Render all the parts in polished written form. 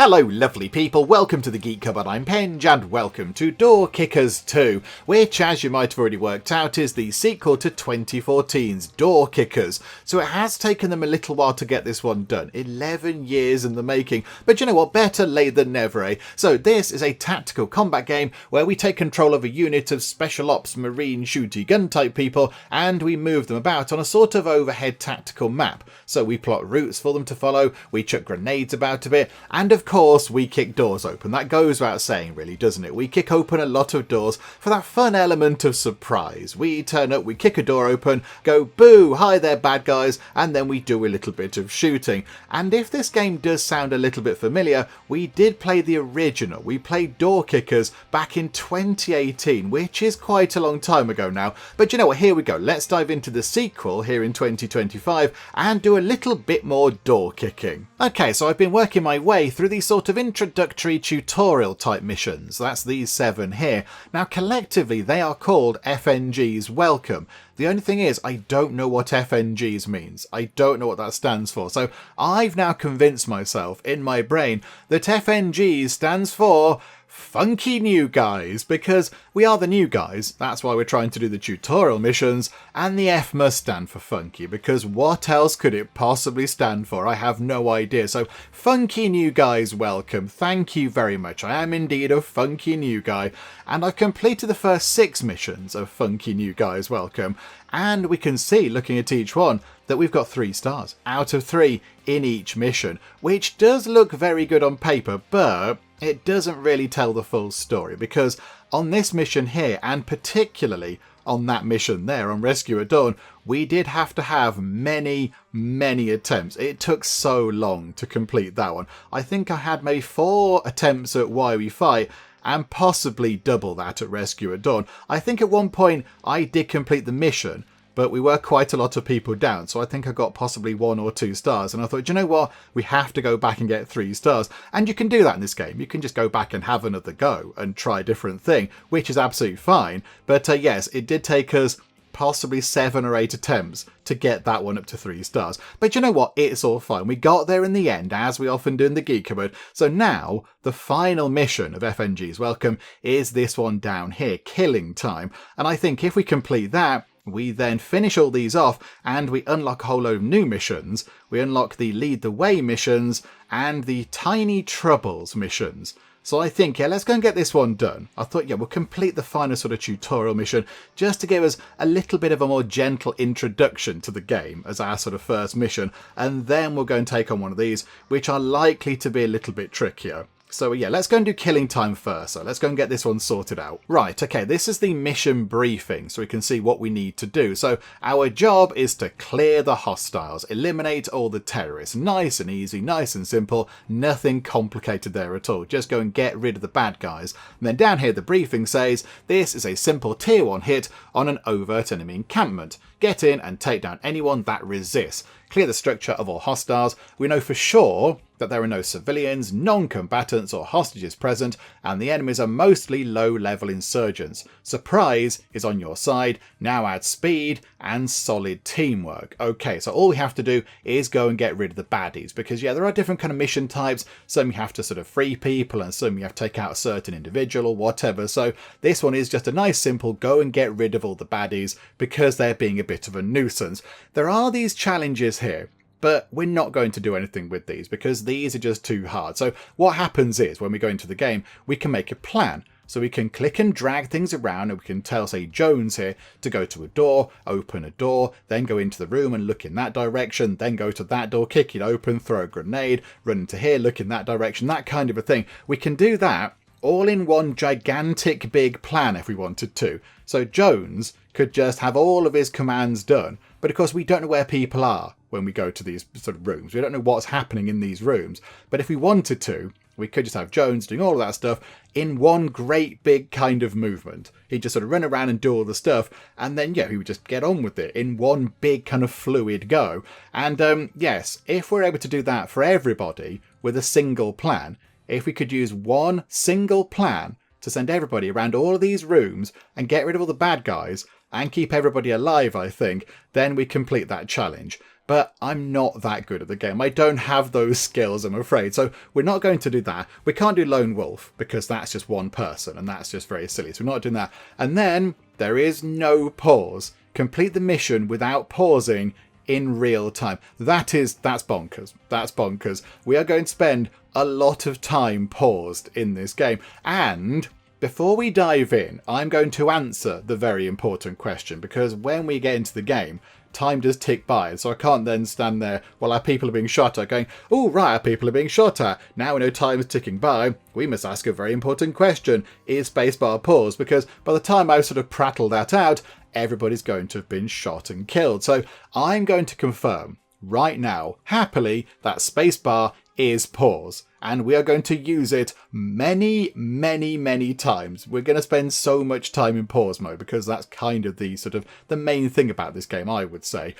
Hello lovely people, welcome to the Geek Cupboard, I'm Penge, and welcome to Door Kickers 2, which as you might have already worked out is the sequel to 2014's Door Kickers. So it has taken them a little while to get this one done, 11 years in the making, but you know what, better late than never, eh? So this is a tactical combat game where we take control of a unit of Special Ops Marine Shooty-Gun type people and we move them about on a sort of overhead tactical map. So we plot routes for them to follow, we chuck grenades about a bit, and of course we kick doors open. That goes without saying really, doesn't it? We kick open a lot of doors for that fun element of surprise. We turn up, we kick a door open, go boo, hi there bad guys, and then we do a little bit of shooting. And if this game does sound a little bit familiar, we did play the original. We played Door Kickers back in 2018, which is quite a long time ago now. But you know what, here we go. Let's dive into the sequel here in 2025 and do a little bit more door kicking. Okay, so I've been working my way through these sort of introductory tutorial type missions. That's these 7 here. Now collectively they are called FNG's Welcome. The only thing is I don't know what FNG's means. I don't know what that stands for. So I've now convinced myself in my brain that FNG stands for Funky New Guys, because we are the new guys, that's why we're trying to do the tutorial missions, and the F must stand for funky, because what else could it possibly stand for? I have no idea. So Funky New Guys welcome, thank you very much. I am indeed a funky new guy, and I've completed the first 6 missions of Funky New Guys welcome, and we can see, looking at each one, that we've got 3 stars out of 3 in each mission, which does look very good on paper, but it doesn't really tell the full story, because on this mission here, and particularly on that mission there on Rescue at Dawn, we did have to have many attempts. It took so long to complete that one. I think I had maybe 4 attempts at Why We Fight, and possibly double that at Rescue at Dawn. I think at one point I did complete the mission, but we were quite a lot of people down, so I think I got possibly 1 or 2 stars, and I thought, you know what, we have to go back and get 3 stars, and you can do that in this game. You can just go back and have another go and try a different thing, which is absolutely fine, but yes, it did take us possibly 7 or 8 attempts to get that one up to 3 stars. But you know what, it's all fine. We got there in the end, as we often do in the Geek Cupboard. So now, the final mission of FNG's Welcome is this one down here, Killing Time, and I think if we complete that, we then finish all these off and we unlock a whole load of new missions. We unlock the Lead the Way missions and the Tiny Troubles missions. So I think, yeah, let's go and get this one done. I thought, yeah, we'll complete the final sort of tutorial mission just to give us a little bit of a more gentle introduction to the game as our sort of first mission. And then we'll go and take on one of these, which are likely to be a little bit trickier. So yeah, let's go and do Killing Time first. So let's go and get this one sorted out. Right, okay, this is the mission briefing, so we can see what we need to do. So our job is to clear the hostiles, eliminate all the terrorists. Nice and easy, nice and simple, nothing complicated there at all. Just go and get rid of the bad guys. And then down here the briefing says, this is a simple tier 1 hit on an overt enemy encampment. Get in and take down anyone that resists. Clear the structure of all hostiles. We know for sure that there are no civilians, non-combatants or hostages present, and the enemies are mostly low-level insurgents. Surprise is on your side. Now add speed and solid teamwork. Okay, so all we have to do is go and get rid of the baddies, because yeah, there are different kind of mission types. Some you have to sort of free people, and some you have to take out a certain individual or whatever. So this one is just a nice simple go and get rid of all the baddies, because they're being a bit of a nuisance. There are these challenges here, but we're not going to do anything with these because these are just too hard. So what happens is when we go into the game, we can make a plan. So we can click and drag things around, and we can tell, say, Jones here to go to a door, open a door, then go into the room and look in that direction, then go to that door, kick it open, throw a grenade, run into here, look in that direction, that kind of a thing. We can do that all in one gigantic big plan if we wanted to. So Jones could just have all of his commands done, but of course we don't know where people are when we go to these sort of rooms. We don't know what's happening in these rooms, but if we wanted to, we could just have Jones doing all of that stuff in one great big kind of movement. He'd just sort of run around and do all the stuff, and then, yeah, he would just get on with it in one big kind of fluid go. And yes, if we're able to do that for everybody with a single plan, if we could use one single plan to send everybody around all of these rooms and get rid of all the bad guys and keep everybody alive, I think, then we complete that challenge. but I'm not that good at the game. I don't have those skills, I'm afraid. So we're not going to do that. We can't do Lone Wolf because that's just one person and that's just very silly. So we're not doing that. And then there is no pause. Complete the mission without pausing in real time. That's bonkers. That's bonkers. We are going to spend a lot of time paused in this game. And before we dive in, I'm going to answer the very important question, because when we get into the game, time does tick by, so I can't then stand there while our people are being shot at going, oh right, our people are being shot at. Now we know time is ticking by, we must ask a very important question. Is spacebar paused? Because by the time I've sort of prattled that out, everybody's going to have been shot and killed. So I'm going to confirm right now, happily, that spacebar is pause. And we are going to use it many, many, many times. We're going to spend so much time in pause mode because that's kind of the main thing about this game, I would say.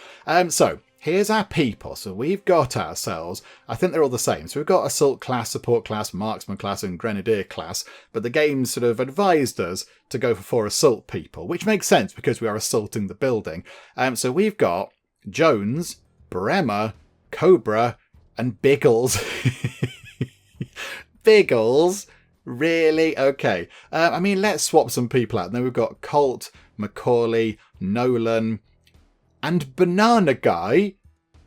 So here's our people. So we've got ourselves, I think they're all the same. So we've got Assault class, Support class, Marksman class, and Grenadier class. But the game sort of advised us to go for 4 Assault people, which makes sense because we are assaulting the building. So we've got Jones, Bremer, Cobra, and Biggles. Biggles? Really? Okay. I mean, let's swap some people out. Then we've got Colt, Macaulay, Nolan, and Banana Guy.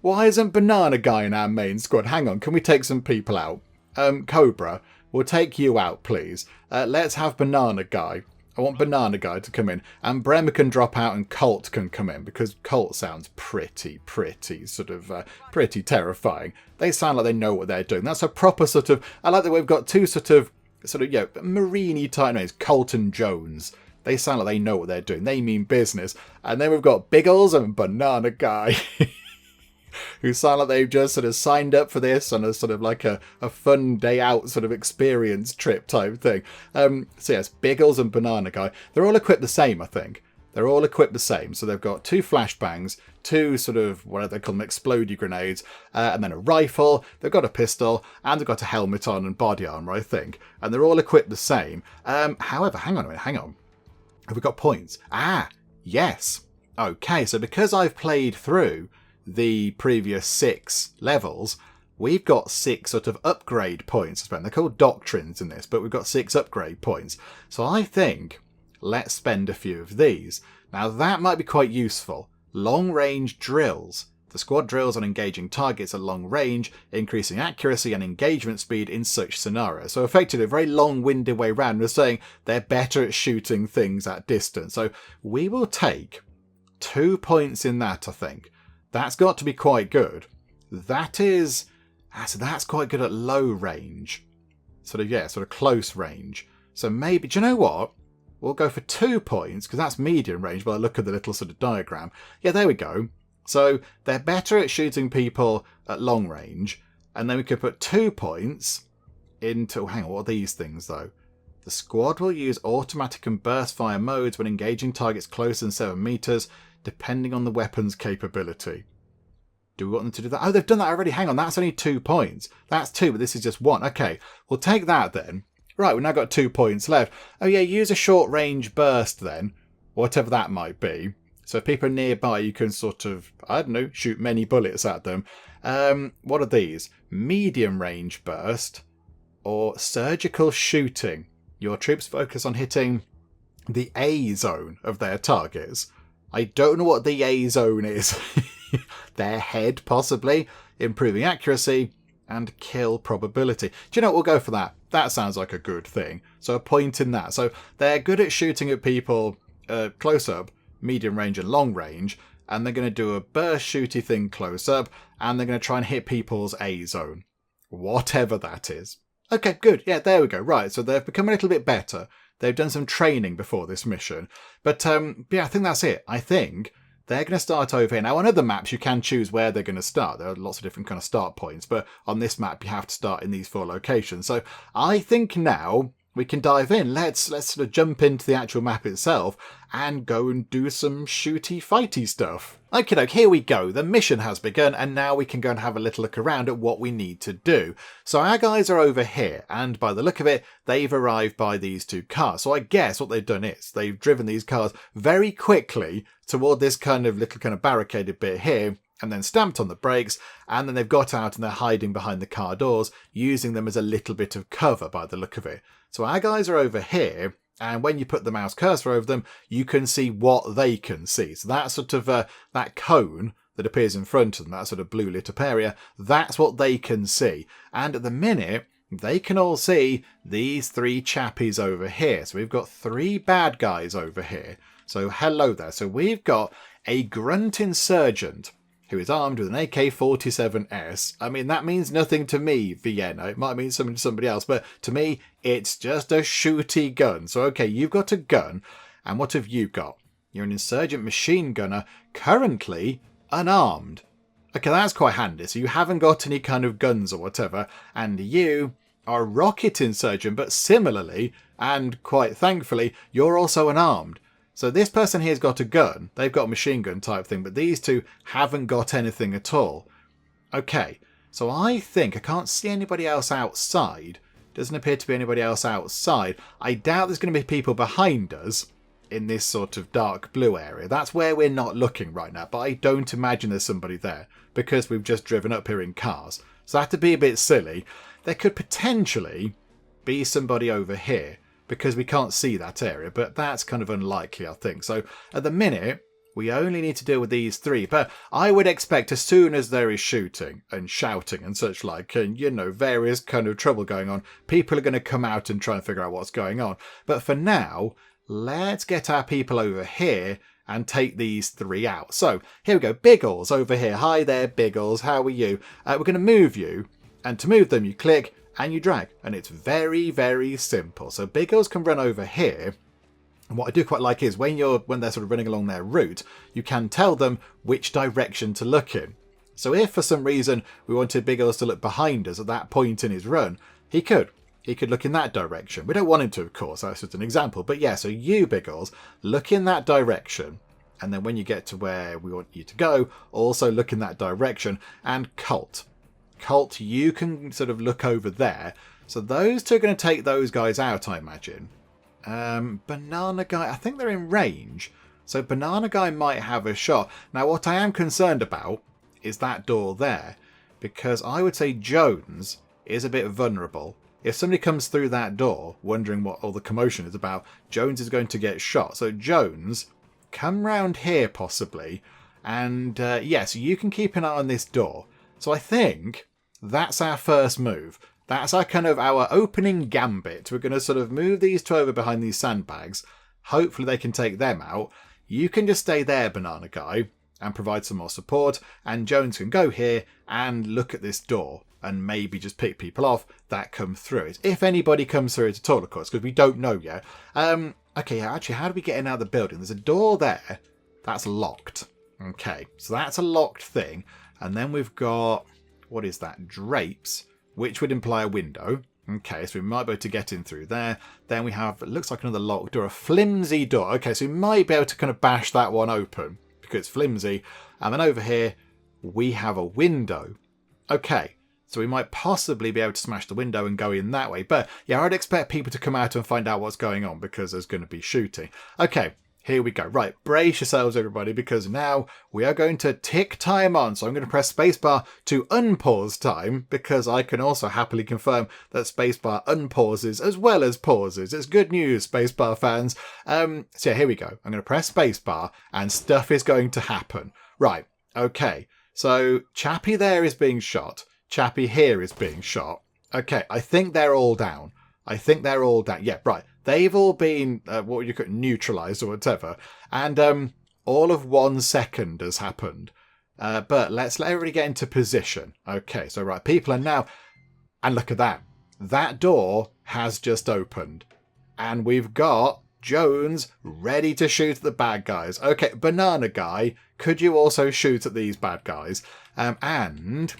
Why isn't Banana Guy in our main squad? Hang on, can we take some people out? Cobra, we'll take you out, please. Let's have Banana Guy. I want Banana Guy to come in. And Bremer can drop out and Colt can come in, because Colt sounds pretty terrifying. They sound like they know what they're doing. That's a proper I like that we've got two marine-y type names, Colt and Jones. They sound like they know what they're doing. They mean business. And then we've got Biggles and Banana Guy. Who sound like they've just signed up for this on a fun day out experience trip type thing. So yes, Biggles and Banana Guy. They're all equipped the same, I think. They're all equipped the same. So they've got 2 flashbangs, 2 whatever they call them, explodey grenades, and then a rifle. They've got a pistol, and they've got a helmet on and body armor, I think. And they're all equipped the same. However, hang on a minute, hang on. Have we got points? Ah, yes. Okay, so because I've played through the previous 6 levels, we've got 6 upgrade points to spend. They're called doctrines in this, but we've got 6 upgrade points. So I think let's spend a few of these. Now that might be quite useful. Long range drills. The squad drills on engaging targets at long range, increasing accuracy and engagement speed in such scenarios. So effectively a very long-winded way around. We're saying they're better at shooting things at distance. So we will take 2 points in that, I think. That's got to be quite good. That's quite good at low range. Close range. So maybe, do you know what? We'll go for 2 points, because that's medium range, by the look of the little diagram. Yeah, there we go. So they're better at shooting people at long range. And then we could put 2 points into, hang on, what are these things though? The squad will use automatic and burst fire modes when engaging targets closer than 7 meters, depending on the weapon's capability. Do we want them to do that? Oh, they've done that already. Hang on, that's only 2 points. That's 2, but this is just 1. Okay, we'll take that then. Right, we've now got 2 points left. Oh yeah, use a short range burst then, whatever that might be. So if people are nearby, you can shoot many bullets at them. What are these? Medium range burst or surgical shooting. Your troops focus on hitting the A zone of their targets. I don't know what the A zone is. Their head, possibly. Improving accuracy and kill probability. Do you know what? We'll go for that. That sounds like a good thing. So a point in that. So they're good at shooting at people close up, medium range and long range. And they're going to do a burst shooty thing close up. And they're going to try and hit people's A zone. Whatever that is. Okay, good. Yeah, there we go. Right, so they've become a little bit better. They've done some training before this mission. But yeah, I think that's it. I think they're going to start over here. Now, on other maps, you can choose where they're going to start. There are lots of different kind of start points. But on this map, you have to start in these 4 locations. So I think now we can dive in. Let's jump into the actual map itself and go and do some shooty fighty stuff. Okay, doke, here we go. The mission has begun, and now we can go and have a little look around at what we need to do. So our guys are over here, and by the look of it, they've arrived by these 2 cars. So I guess what they've done is they've driven these cars very quickly toward this little barricaded bit here, and then stamped on the brakes, and then they've got out and they're hiding behind the car doors, using them as a little bit of cover by the look of it. So our guys are over here, and when you put the mouse cursor over them, you can see what they can see. So that sort of, that cone that appears in front of them, that sort of blue lit up area, that's what they can see. And at the minute, they can all see these 3 chappies over here. So we've got 3 bad guys over here. So hello there. So we've got a grunt insurgent who is armed with an AK-47S. I mean, that means nothing to me, Vienna. It might mean something to somebody else, but to me, it's just a shooty-gun. So, okay, you've got a gun, and what have you got? You're an insurgent machine gunner, currently unarmed. Okay, that's quite handy. So you haven't got any kind of guns or whatever, and you are a rocket insurgent, but similarly, and quite thankfully, you're also unarmed. So this person here's got a gun. They've got a machine gun type thing, but these 2 haven't got anything at all. Okay, so I think I can't see anybody else outside. Doesn't appear to be anybody else outside. I doubt there's going to be people behind us in this sort of dark blue area. That's where we're not looking right now, but I don't imagine there's somebody there because we've just driven up here in cars. So that'd be a bit silly. There could potentially be somebody over here, because we can't see that area, but that's kind of unlikely, I think. So at the minute, we only need to deal with these 3, but I would expect as soon as there is shooting and shouting and such like, and, you know, various kind of trouble going on, people are going to come out and try and figure out what's going on. But for now, let's get our people over here and take these 3 out. So here we go, Biggles over here. Hi there, Biggles, how are you? We're going to move you, and to move them, you click and you drag, and it's very, very simple. So Biggles can run over here, and what I do quite like is when they're sort of running along their route, you can tell them which direction to look in. So if for some reason we wanted Biggles to look behind us at that point in his run, he could look in that direction. We don't want him to, of course, that's just an example, but yeah, so you, Biggles, look in that direction, and then when you get to where we want you to go, also look in that direction. And Colt, you can sort of look over there. So those 2 are going to take those guys out, I imagine. Banana Guy, I think they're in range. So Banana Guy might have a shot. Now, what I am concerned about is that door there, because I would say Jones is a bit vulnerable. If somebody comes through that door, wondering what all the commotion is about, Jones is going to get shot. So Jones, come round here possibly. And yes, you can keep an eye on this door. So I think that's our first move. That's our opening gambit. We're going to sort of move these 2 over behind these sandbags. Hopefully they can take them out. You can just stay there, Banana Guy, and provide some more support. And Jones can go here and look at this door and maybe just pick people off that come through it. If anybody comes through it at all, of course, because we don't know yet. Okay, actually, how do we get in and out of the building? There's a door there that's locked. Okay, so that's a locked thing. And then we've got, what is that? Drapes, which would imply a window. Okay, so we might be able to get in through there. Then we have, it looks like another locked door, a flimsy door. Okay, so we might be able to kind of bash that one open because it's flimsy. And then over here, we have a window. Okay, so we might possibly be able to smash the window and go in that way. But yeah, I'd expect people to come out and find out what's going on because there's going to be shooting. Okay, here we go. Right, brace yourselves, everybody, because now we are going to tick time on. So I'm going to press spacebar to unpause time because I can also happily confirm that spacebar unpauses as well as pauses. It's good news, spacebar fans. So yeah, here we go. I'm going to press spacebar and stuff is going to happen. Right, okay. So Chappie there is being shot. Chappie here is being shot. Okay, I think they're all down. Yeah, right. They've all been, what you could neutralised or whatever. And all of 1 second has happened. But let's let everybody get into position. Okay, so right, people are now... And look at that. That door has just opened. And we've got Jones ready to shoot at the bad guys. Okay, Banana Guy, could you also shoot at these bad guys? And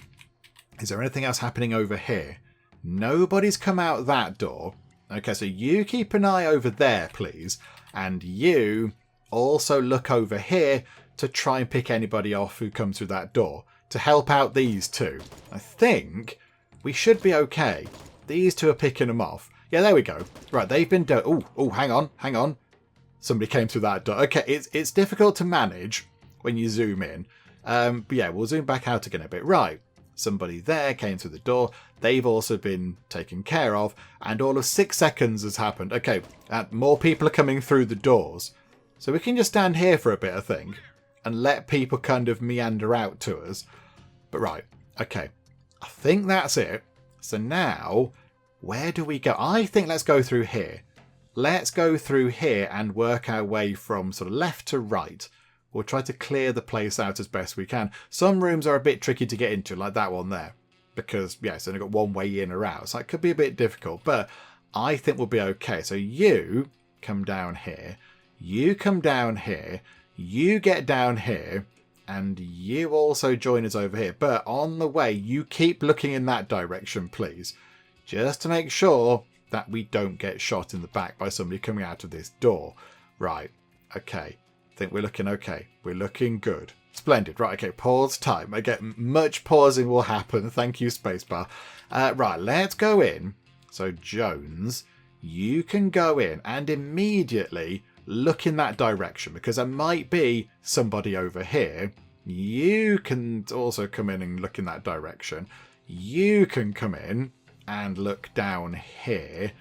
is there anything else happening over here? Nobody's come out that door. Okay, so you keep an eye over there, please. And you also look over here to try and pick anybody off who comes through that door to help out these 2. I think we should be okay. These 2 are picking them off. Yeah, there we go. Right, they've been done. Oh, hang on. Somebody came through that door. Okay, it's difficult to manage when you zoom in. But yeah, we'll zoom back out again a bit. Right. Somebody there came through the door. They've also been taken care of. And all of 6 seconds has happened. Okay, more people are coming through the doors. So we can just stand here for a bit, I think, and let people kind of meander out to us. But right, okay. I think that's it. So now, where do we go? I think let's go through here. Let's go through here and work our way from sort of left to right. We'll try to clear the place out as best we can. Some rooms are a bit tricky to get into, like that one there. Because, yeah, it's only got one way in or out. So it could be a bit difficult. But I think we'll be okay. So you come down here. You come down here. You get down here. And you also join us over here. But on the way, you keep looking in that direction, please. Just to make sure that we don't get shot in the back by somebody coming out of this door. Right. Okay. Think we're looking okay. We're looking good. Splendid. Right, okay, pause time. Again, much pausing will happen. Thank you, spacebar. Right, let's go in. So, Jones, you can go in and immediately look in that direction because there might be somebody over here. You can also come in and look in that direction. You can come in and look down here.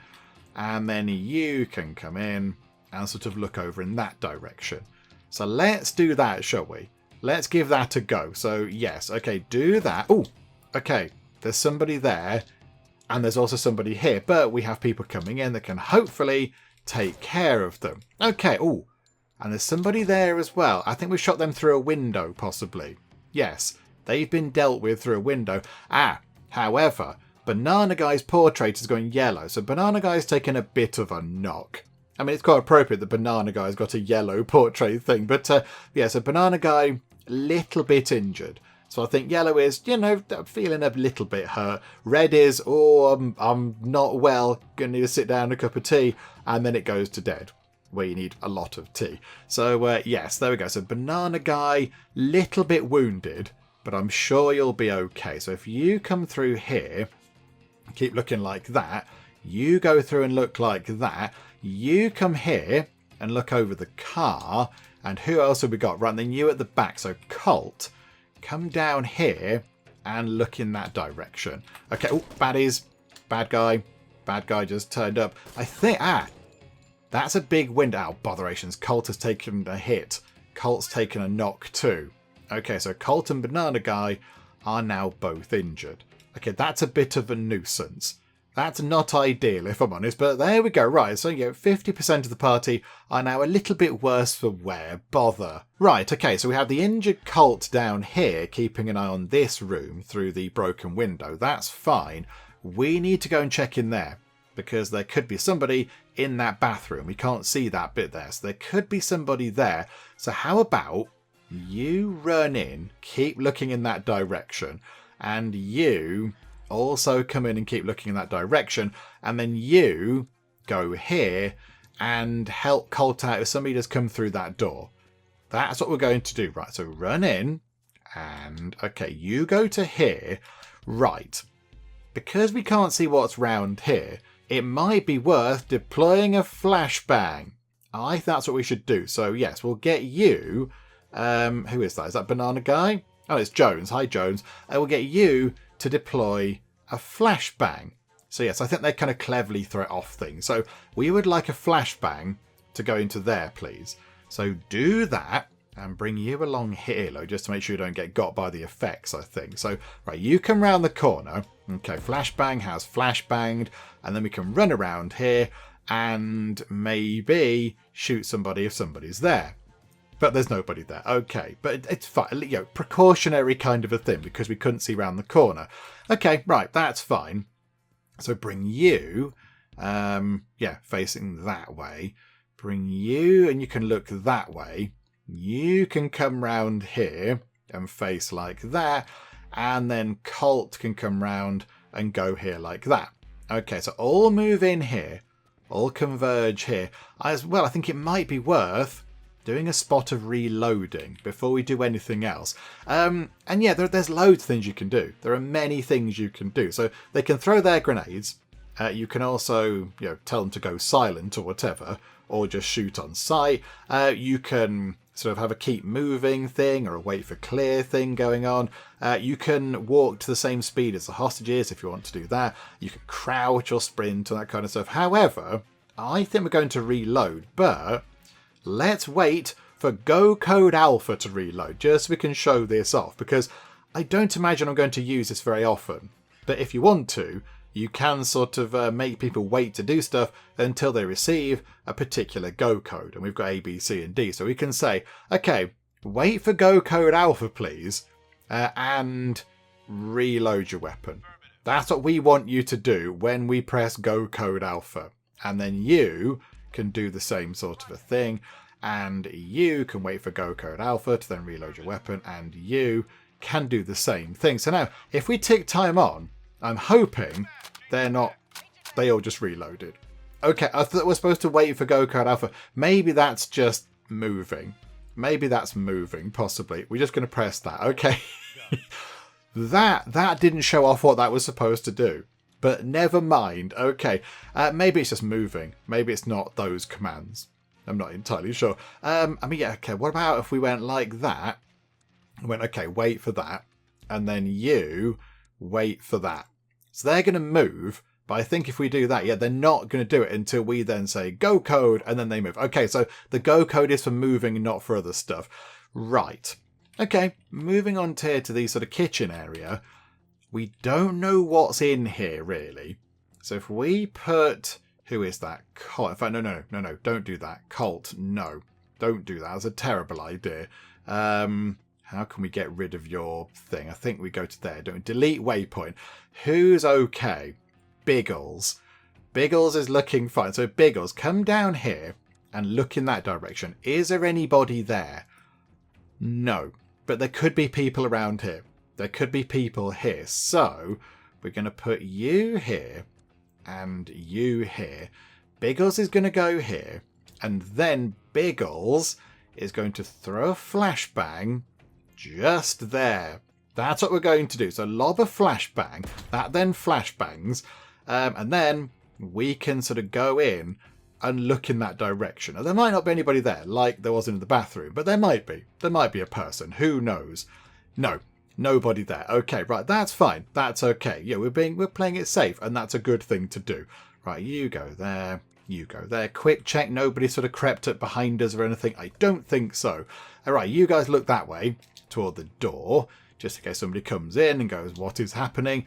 And then you can come in and sort of look over in that direction. So let's do that, shall we? Let's give that a go. So yes, okay, do that. Oh, okay, there's somebody there and there's also somebody here, but we have people coming in that can hopefully take care of them. Okay, oh, and there's somebody there as well. I think we shot them through a window, possibly. Yes, they've been dealt with through a window. However, Banana Guy's portrait is going yellow, so Banana Guy's taken a bit of a knock. I mean, it's quite appropriate that Banana Guy's got a yellow portrait thing. But, yeah, so Banana Guy, little bit injured. So I think yellow is, you know, feeling a little bit hurt. Red is, oh, I'm not well, going to need to sit down, a cup of tea. And then it goes to dead, where you need a lot of tea. So, yes, there we go. So Banana Guy, little bit wounded, but I'm sure you'll be okay. So if you come through here, keep looking like that. You go through and look like that. You come here and look over the car. And who else have we got? Right, and then you at the back. So Colt, come down here and look in that direction. Okay, oh, baddies. Bad guy. Bad guy just turned up. I think, that's a big window. Oh, botherations. Colt has taken a hit. Colt's taken a knock too. Okay, so Colt and Banana Guy are now both injured. Okay, that's a bit of a nuisance. That's not ideal, if I'm honest, but there we go. Right, so 50% of the party are now a little bit worse for wear. Bother. Right, okay, so we have the injured Colt down here, keeping an eye on this room through the broken window. That's fine. We need to go and check in there, because there could be somebody in that bathroom. We can't see that bit there, so there could be somebody there. So how about you run in, keep looking in that direction, and you also come in and keep looking in that direction, and then you go here and help Colt out if somebody does come through that door. That's what we're going to do. Right, so run in and okay, you go to here. Right, because we can't see what's round here, it might be worth deploying a flashbang. I think that's what we should do. So yes, we'll get you. Who is that? Is that Banana Guy? Oh, it's Jones. Hi, Jones. We'll get you to deploy a flashbang. So yes, I think they kind of cleverly threat off things. So we would like a flashbang to go into there, please. So do that and bring you along here, though, just to make sure you don't get got by the effects, I think. So, right, you come round the corner. Okay, flashbang has flashbanged. And then we can run around here and maybe shoot somebody if somebody's there. But there's nobody there. Okay, but it's fine. Precautionary kind of a thing because we couldn't see round the corner. Okay, right, that's fine. So bring you, facing that way. Bring you, and you can look that way. You can come round here and face like that. And then Colt can come round and go here like that. Okay, so all move in here. All converge here. As well, I think it might be worth doing a spot of reloading before we do anything else. And yeah, there's loads of things you can do. There are many things you can do. So they can throw their grenades. You can also, tell them to go silent or whatever, or just shoot on sight. You can sort of have a keep moving thing or a wait for clear thing going on. You can walk to the same speed as the hostages if you want to do that. You can crouch or sprint and that kind of stuff. However, I think we're going to reload, but let's wait for Go Code Alpha to reload, just so we can show this off, because I don't imagine I'm going to use this very often. But if you want to, you can sort of make people wait to do stuff until they receive a particular Go code. And we've got A, B, C, and D. So we can say, okay, wait for Go Code Alpha, please, and reload your weapon. That's what we want you to do when we press Go Code Alpha. And then you can do the same sort of a thing. And you can wait for Go Code Alpha to then reload your weapon. And you can do the same thing. So now, if we tick time on, I'm hoping they all just reloaded. Okay, I thought we're supposed to wait for Go Code Alpha. Maybe that's just moving. Maybe that's moving, possibly. We're just going to press that. Okay. That didn't show off what that was supposed to do. But never mind. Okay. Maybe it's just moving. Maybe it's not those commands. I'm not entirely sure. I mean, yeah, okay. What about if we went like that? Went, okay, wait for that. And then you wait for that. So they're going to move. But I think if we do that, yeah, they're not going to do it until we then say go code and then they move. Okay, so the go code is for moving, not for other stuff. Right. Okay, moving on to the sort of kitchen area. We don't know what's in here, really. So if we put... Who is that? Colt. In fact, no, don't do that. Colt, no. Don't do that. That's a terrible idea. How can we get rid of your thing? I think we go to there. Don't delete waypoint. Who's okay? Biggles. Biggles is looking fine. So Biggles, come down here and look in that direction. Is there anybody there? No. But there could be people around here. There could be people here. So we're going to put you here and you here. Biggles is going to go here. And then Biggles is going to throw a flashbang just there. That's what we're going to do. So lob a flashbang. That then flashbangs. And then we can sort of go in and look in that direction. Now, there might not be anybody there, like there was in the bathroom, but there might be. There might be a person. Who knows? No, nobody there. Okay, right, that's fine. That's okay. Yeah, we're playing it safe, and that's a good thing to do. Right, you go there. You go there. Quick check. Nobody sort of crept up behind us or anything. I don't think so. All right, you guys look that way toward the door, just in case somebody comes in and goes, what is happening?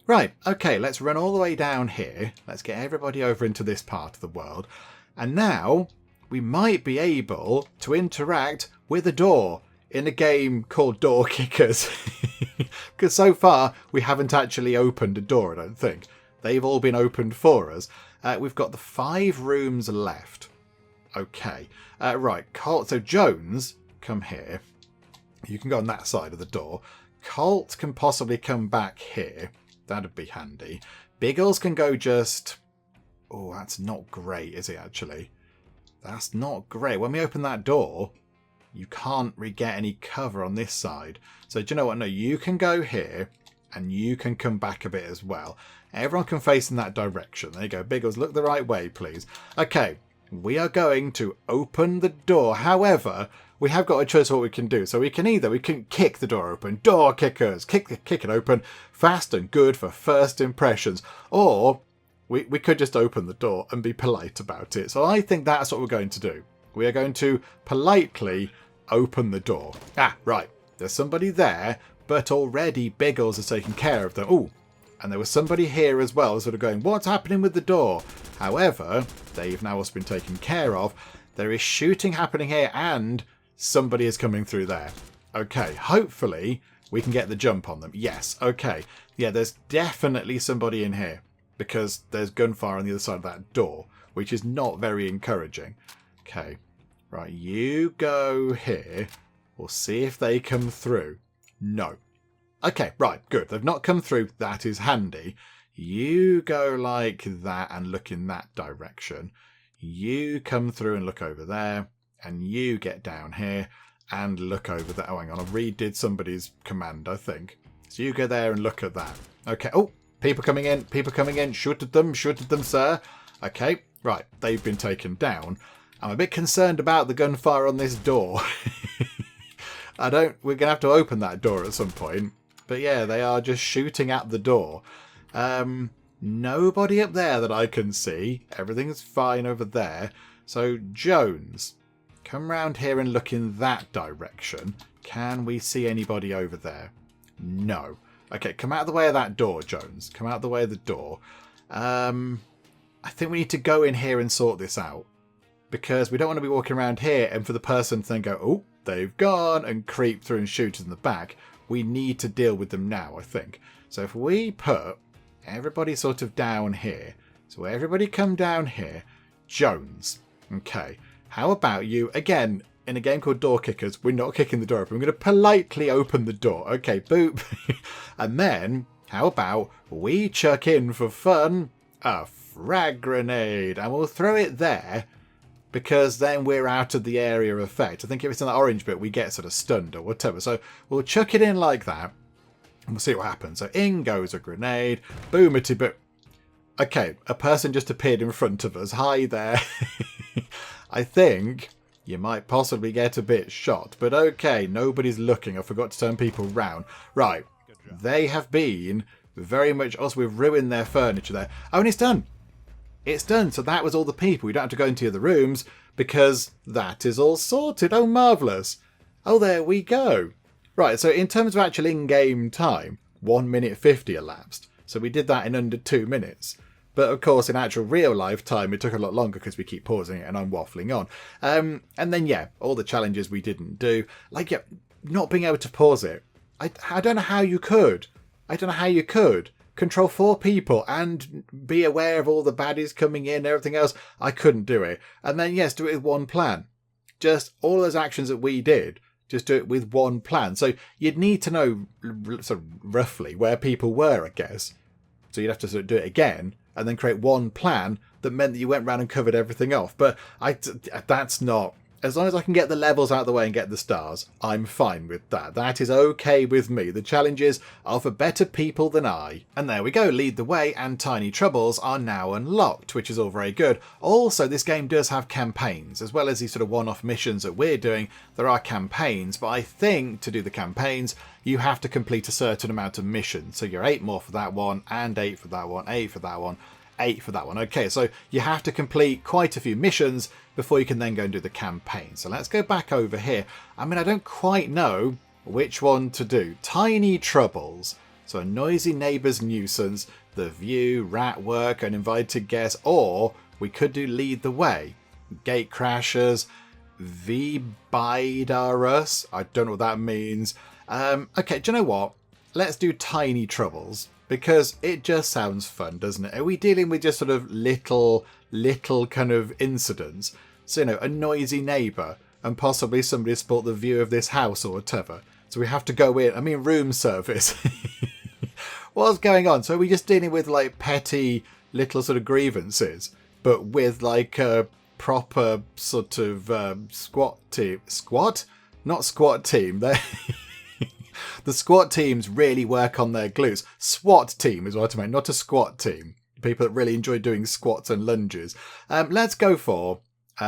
Right, okay, let's run all the way down here. Let's get everybody over into this part of the world. And now we might be able to interact with a door in a game called Door Kickers. Because so far we haven't actually opened a door, I don't think. They've all been opened for us. We've got the 5 rooms left. Okay, right, Colt. So Jones, come here. You can go on that side of the door. Colt can possibly come back here. That'd be handy. Biggles can go just... Oh, that's not great, is it, actually? That's not great. When we open that door, you can't really get any cover on this side. So do you know what? No, you can go here, and you can come back a bit as well. Everyone can face in that direction. There you go. Biggles, look the right way, please. Okay, we are going to open the door. However, we have got a choice of what we can do. So we can kick the door open. Door kickers. Kick it open. Fast and good for first impressions. Or we could just open the door and be polite about it. So I think that's what we're going to do. We are going to politely open the door. Ah, right. There's somebody there, but already Biggles has taken care of them. Ooh. And there was somebody here as well, sort of going, what's happening with the door? However, they've now also been taken care of. There is shooting happening here, and somebody is coming through there. Okay, hopefully we can get the jump on them. Yes, okay. Yeah, there's definitely somebody in here, because there's gunfire on the other side of that door, which is not very encouraging. Okay, right, you go here. We'll see if they come through. No. Okay, right, good. They've not come through. That is handy. You go like that and look in that direction. You come through and look over there. And you get down here and look over there. Oh, hang on. I redid somebody's command, I think. So you go there and look at that. Okay. Oh, people coming in. People coming in. Shoot at them, sir. Okay, right. They've been taken down. I'm a bit concerned about the gunfire on this door. We're going to have to open that door at some point. But yeah, they are just shooting at the door. Nobody up there that I can see. Everything's fine over there. So, Jones, come round here and look in that direction. Can we see anybody over there? No. Okay, come out of the way of that door, Jones. Come out of the way of the door. I think we need to go in here and sort this out. Because we don't want to be walking around here and for the person to then go, oh, they've gone, and creep through and shoot us in the back. We need to deal with them now, I think. So if we put everybody sort of down here. So everybody come down here. Jones. Okay. How about you? Again, in a game called Door Kickers, we're not kicking the door open. We're going to politely open the door. Okay, boop. And then, how about we chuck in for fun a frag grenade. And we'll throw it there because then we're out of the area of effect. I think if it's in that orange bit, we get sort of stunned or whatever. So we'll chuck it in like that. And we'll see what happens. So in goes a grenade. Boomity boom. Okay, a person just appeared in front of us. Hi there. I think you might possibly get a bit shot. But okay, nobody's looking. I forgot to turn people round. Right. They have been very much... Also, we've ruined their furniture there. Oh, and it's done. It's done. So that was all the people. We don't have to go into the other rooms because that is all sorted. Oh, marvellous. Oh, there we go. Right, so in terms of actual in-game time, 1 minute 50 elapsed. So we did that in under 2 minutes. But of course, in actual real life time, it took a lot longer because we keep pausing it and I'm waffling on. And then, yeah, all the challenges we didn't do. Like, yeah, not being able to pause it. I don't know how you could. I don't know how you could. Control 4 people and be aware of all the baddies coming in and everything else. I couldn't do it. And then, yes, do it with one plan. Just all those actions that we did. Just do it with one plan. So you'd need to know sort of roughly where people were, I guess. So you'd have to sort of do it again and then create one plan that meant that you went round and covered everything off. But that's not... As long as I can get the levels out of the way and get the stars, I'm fine with that. That is okay with me. The challenges are for better people than I. And there we go, Lead the Way and Tiny Troubles are now unlocked, which is all very good. Also, this game does have campaigns, as well as these sort of one-off missions that we're doing. There are campaigns, but I think to do the campaigns, you have to complete a certain amount of missions. So you're 8 more for that one, and 8 for that one, 8 for that one, 8 for that one. Okay, so you have to complete quite a few missions before you can then go and do the campaign. So let's go back over here. I mean, I don't quite know which one to do. Tiny Troubles. So a Noisy Neighbors Nuisance, The View, Rat Work, Uninvited Guests, or we could do Lead the Way. Gate Crashers, V-Bide-Us. I don't know what that means. Okay, do you know what? Let's do Tiny Troubles. Because it just sounds fun, doesn't it? Are we dealing with just sort of little kind of incidents? So, you know, a noisy neighbour and possibly somebody spoilt the view of this house or whatever. So we have to go in. I mean, room service. What's going on? So are we just dealing with like petty little sort of grievances, but with like a proper sort of squat team? Squat? Not squat team. They're... The squat teams really work on their glutes. SWAT team is what I meant, not a squat team. People that really enjoy doing squats and lunges. Let's go for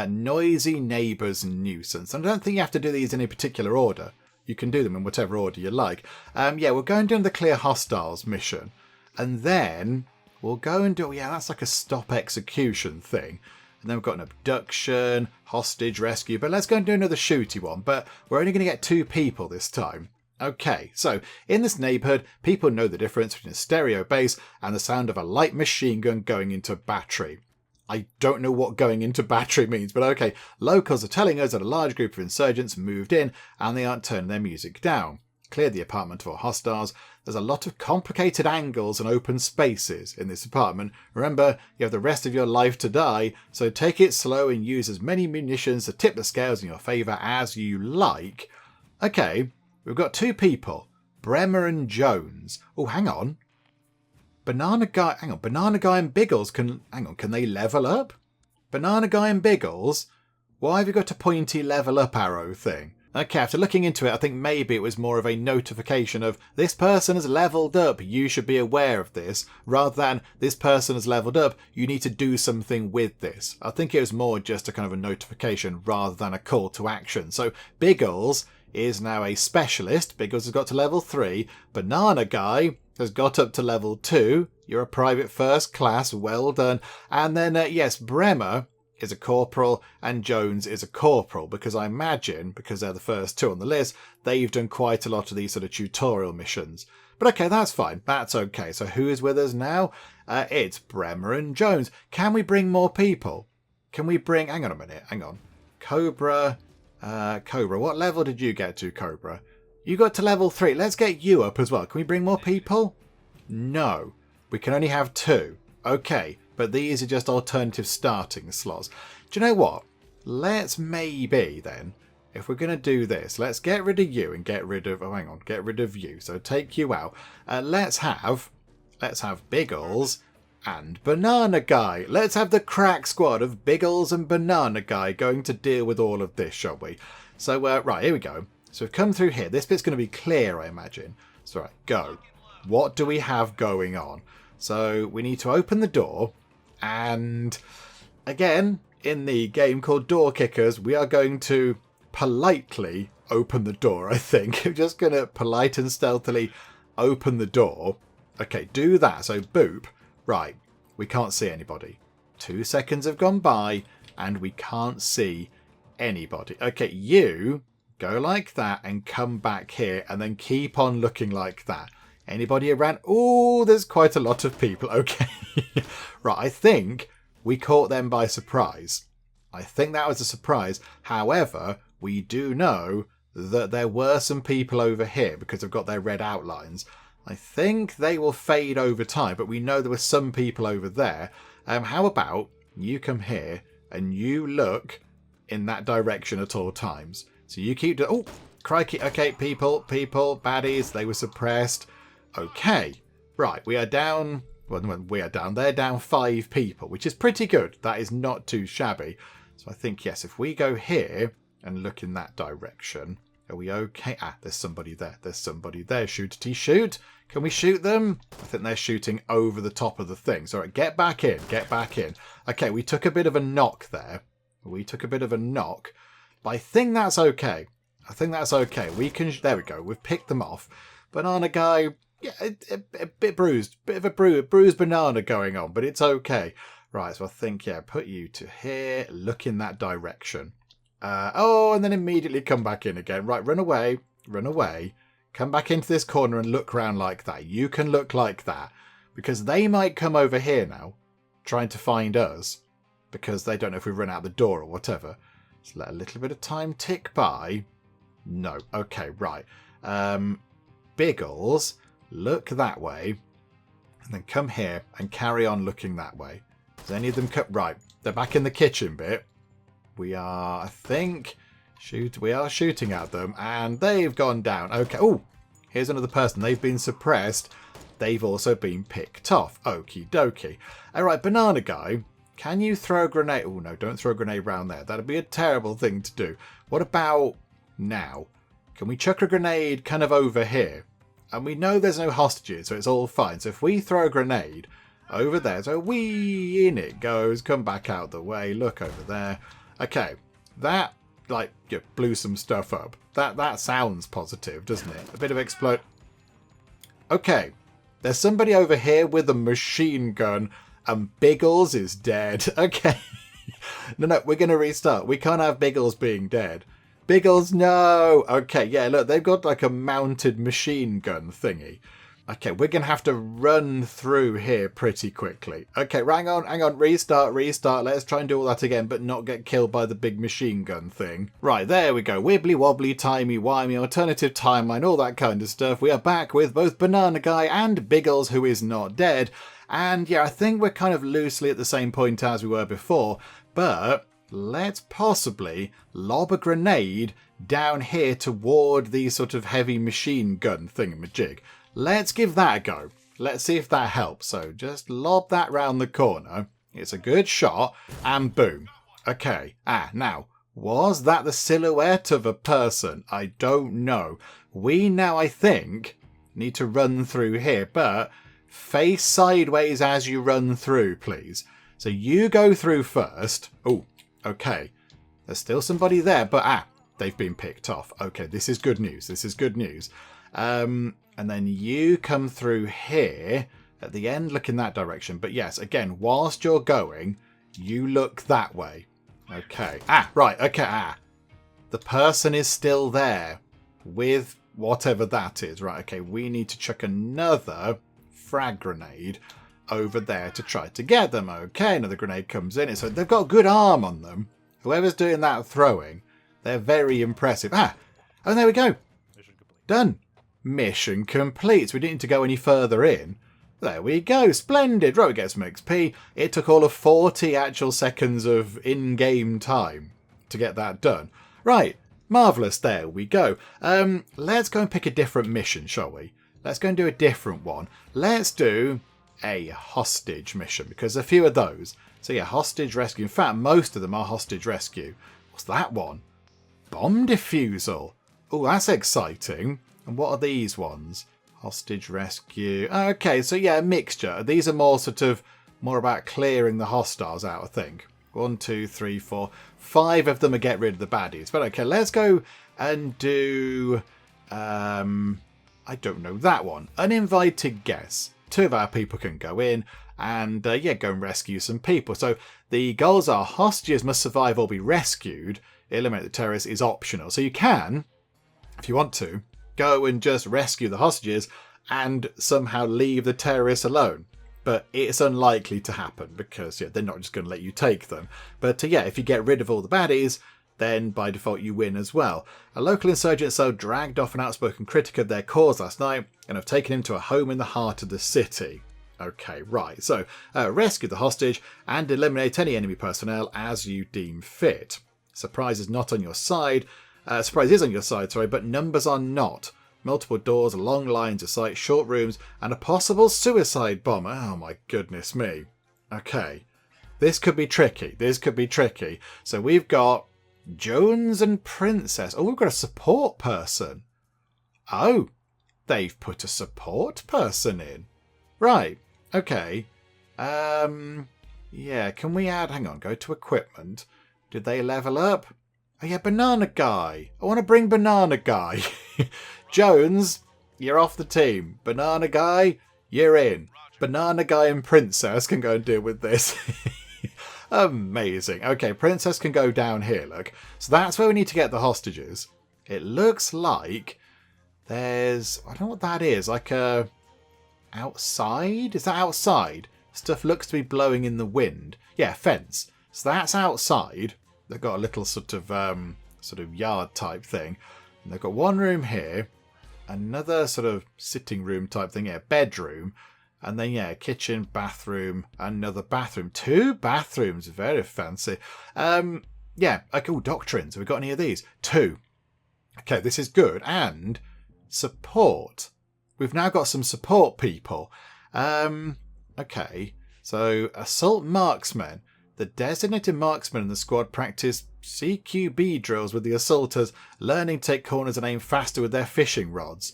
Noisy Neighbors Nuisance. And I don't think you have to do these in a particular order. You can do them in whatever order you like. Yeah, we'll go and do the Clear Hostiles mission. And then we'll go and do... Yeah, that's like a stop execution thing. And then we've got an abduction, hostage rescue. But let's go and do another shooty one. But we're only going to get 2 people this time. Okay, so in this neighbourhood, people know the difference between a stereo bass and the sound of a light machine gun going into battery. I don't know what going into battery means, but okay, locals are telling us that a large group of insurgents moved in and they aren't turning their music down. Clear the apartment for hostiles. There's a lot of complicated angles and open spaces in this apartment. Remember, you have the rest of your life to die, so take it slow and use as many munitions to tip the scales in your favour as you like. Okay. We've got 2 people, Bremer and Jones. Oh, hang on. Banana Guy and Biggles can they level up? Banana Guy and Biggles? Why have you got a pointy level up arrow thing? Okay, after looking into it, I think maybe it was more of a notification of this person has leveled up, you should be aware of this, rather than this person has leveled up, you need to do something with this. I think it was more just a kind of a notification rather than a call to action. So Biggles is now a specialist. Biggles has got to level 3. Banana Guy has got up to level 2. You're a private first class, well done. And then, yes, Bremer is a corporal and Jones is a corporal, because I imagine, because they're the first 2 on the list, they've done quite a lot of these sort of tutorial missions. But okay, that's fine. That's okay. So who is with us now? It's Bremer and Jones. Can we bring more people? Can we bring... Hang on a minute. Hang on. Cobra. Cobra. What level did you get to, Cobra? You got to level 3. Let's get you up as well. Can we bring more people? No. We can only have 2. Okay. But these are just alternative starting slots. Do you know what? Let's maybe then, if we're going to do this, let's get rid of you and get rid of... Oh, hang on. Get rid of you. So take you out. Let's have Biggles and Banana Guy. Let's have the crack squad of Biggles and Banana Guy going to deal with all of this, shall we? So, right, here we go. So we've come through here. This bit's going to be clear, I imagine. So, right, go. What do we have going on? So we need to open the door. And again, in the game called Door Kickers, we are going to politely open the door, I think. I'm just going to polite and stealthily open the door. Okay, do that. So boop. Right, we can't see anybody. 2 seconds have gone by and we can't see anybody. Okay, you go like that and come back here and then keep on looking like that. Anybody around? Oh, there's quite a lot of people. Okay. Right, I think we caught them by surprise. I think that was a surprise. However, we do know that there were some people over here because they've got their red outlines. I think they will fade over time, but we know there were some people over there. How about you come here and you look in that direction at all times? So you keep... Oh, crikey. Okay, people, baddies, they were suppressed. Okay, right, we are down... Well, we are down. They're down 5 people, which is pretty good. That is not too shabby. So I think, yes, if we go here and look in that direction, are we okay? Ah, there's somebody there. There's somebody there. Shoot. Can we shoot them? I think they're shooting over the top of the thing. So, right, get back in. Okay, we took a bit of a knock there. But I think that's okay. We can... There we go. We've picked them off. Banana Guy... Yeah, a bit bruised. Bit of a bruised banana going on, but it's okay. Right, so I think, yeah, put you to here. Look in that direction. And then immediately come back in again. Right, run away. Come back into this corner and look around like that. You can look like that. Because they might come over here now, trying to find us. Because they don't know if we've run out the door or whatever. Just let a little bit of time tick by. No. Okay, right. Biggles... Look that way, and then come here and carry on looking that way. Does any of them cut? Right, they're back in the kitchen bit. We are, I think, we are shooting at them, and they've gone down. Okay, oh, here's another person. They've been suppressed. They've also been picked off. Okie dokie. All right, Banana Guy, can you throw a grenade? Oh, no, don't throw a grenade around there. That'd be a terrible thing to do. What about now? Can we chuck a grenade kind of over here? And we know there's no hostages, so it's all fine. So if we throw a grenade over there, so wee, in it goes, come back out the way, look over there. Okay, that, like, you blew some stuff up. That sounds positive, doesn't it? A bit of explode. Okay, there's somebody over here with a machine gun, and Biggles is dead. Okay. No, we're going to restart. We can't have Biggles being dead. Biggles, no! Okay, yeah, look, they've got like a mounted machine gun thingy. Okay, we're going to have to run through here pretty quickly. Okay, hang on, restart. Let's try and do all that again, but not get killed by the big machine gun thing. Right, there we go. Wibbly wobbly, timey-wimey, alternative timeline, all that kind of stuff. We are back with both Banana Guy and Biggles, who is not dead. And yeah, I think we're kind of loosely at the same point as we were before, but... Let's possibly lob a grenade down here toward the sort of heavy machine gun thingamajig. Let's give that a go. Let's see if that helps. So just lob that round the corner. It's a good shot. And boom. Okay. Now, Was that the silhouette of a person? I don't know. We now, I think, need to run through here, but face sideways as you run through, please. So you go through first. Oh, okay. There's still somebody there, but they've been picked off. Okay, this is good news. This is good news. And then you come through here at the end, look in that direction. But yes, again, whilst you're going, you look that way. Okay. Right. Okay. The person is still there with whatever that is. Right. Okay. We need to chuck another frag grenade over there to try to get them. Okay. Another grenade comes in. So they've got a good arm on them. Whoever's doing that throwing, they're very impressive. Oh, there we go. Mission complete. Done. Mission complete. So we didn't need to go any further in. There we go. Splendid. Right, we get some XP. It took all of 40 actual seconds of in-game time to get that done. Right. Marvellous. There we go. Let's go and pick a different mission, shall we? Let's go and do a different one. Let's do a hostage mission, because a few of those. So yeah, hostage rescue. In fact, most of them are hostage rescue. What's that one? Bomb defusal. Oh, that's exciting. And what are these ones? Hostage rescue. Okay, so yeah, a mixture. These are more about clearing the hostiles out, I think. 1, 2, 3, 4, 5 of them are get rid of the baddies. But okay, let's go and do I don't know, that one. Uninvited Guests. 2 of our people can go in and go and rescue some people. So the goals are hostages must survive or be rescued. Eliminate the terrorists is optional. So you can, if you want to, go and just rescue the hostages and somehow leave the terrorists alone. But it's unlikely to happen because they're not just going to let you take them. But if you get rid of all the baddies, then by default you win as well. A local insurgent cell dragged off an outspoken critic of their cause last night and have taken him to a home in the heart of the city. Okay, right. So rescue the hostage and eliminate any enemy personnel as you deem fit. Surprise is not on your side. Surprise is on your side, but numbers are not. Multiple doors, long lines of sight, short rooms, and a possible suicide bomb. Oh my goodness me. Okay. This could be tricky. This could be tricky. So we've got Jones and Princess. Oh, we've got a support person. Oh, they've put a support person in. Right. Okay. Yeah, can we add... Hang on, go to equipment. Did they level up? Oh yeah, Banana Guy. I want to bring Banana Guy. Jones, you're off the team. Banana Guy, you're in. Banana Guy and Princess can go and deal with this. Amazing. Okay, Princess can go down here, look. So that's where we need to get the hostages. It looks like there's... I don't know what that is. Like a... outside? Is that outside? Stuff looks to be blowing in the wind. Yeah, fence. So that's outside. They've got a little sort of yard type thing. And they've got one room here, another sort of sitting room type thing here, bedroom, and then kitchen, bathroom, another bathroom. 2 bathrooms, very fancy. Okay, doctrines. Have we got any of these? 2. Okay, this is good. And support. We've now got some support people. Okay, so assault marksmen. The designated marksmen in the squad practice CQB drills with the assaulters, learning to take corners and aim faster with their fishing rods.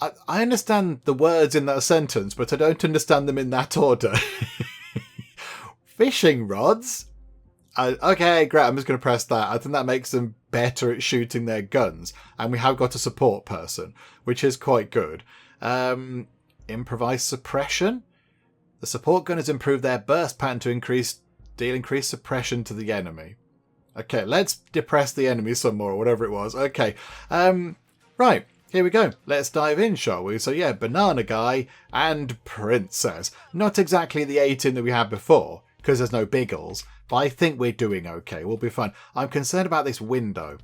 I understand the words in that sentence, but I don't understand them in that order. Fishing rods? Okay, great, I'm just going to press that. I think that makes them better at shooting their guns. And we have got a support person, which is quite good. Improvised suppression? The support gunners improve their burst pattern to deal increased suppression to the enemy. Okay, let's depress the enemy some more, or whatever it was. Okay, right, here we go. Let's dive in, shall we? So yeah, Banana Guy and Princess. Not exactly the 18 that we had before, because there's no biggles, but I think we're doing okay. We'll be fine. I'm concerned about this window,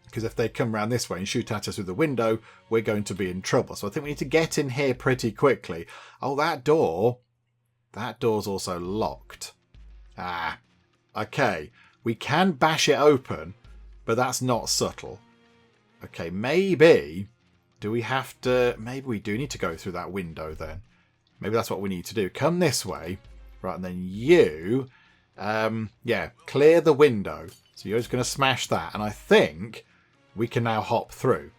because if they come around this way and shoot at us with the window, we're going to be in trouble. So I think we need to get in here pretty quickly. Oh, that door's also locked. Okay. We can bash it open, but that's not subtle. Okay, maybe... Do we have to... Maybe we do need to go through that window then. Maybe that's what we need to do. Come this way. Right, and then you... clear the window. So you're just going to smash that. And I think we can now hop through.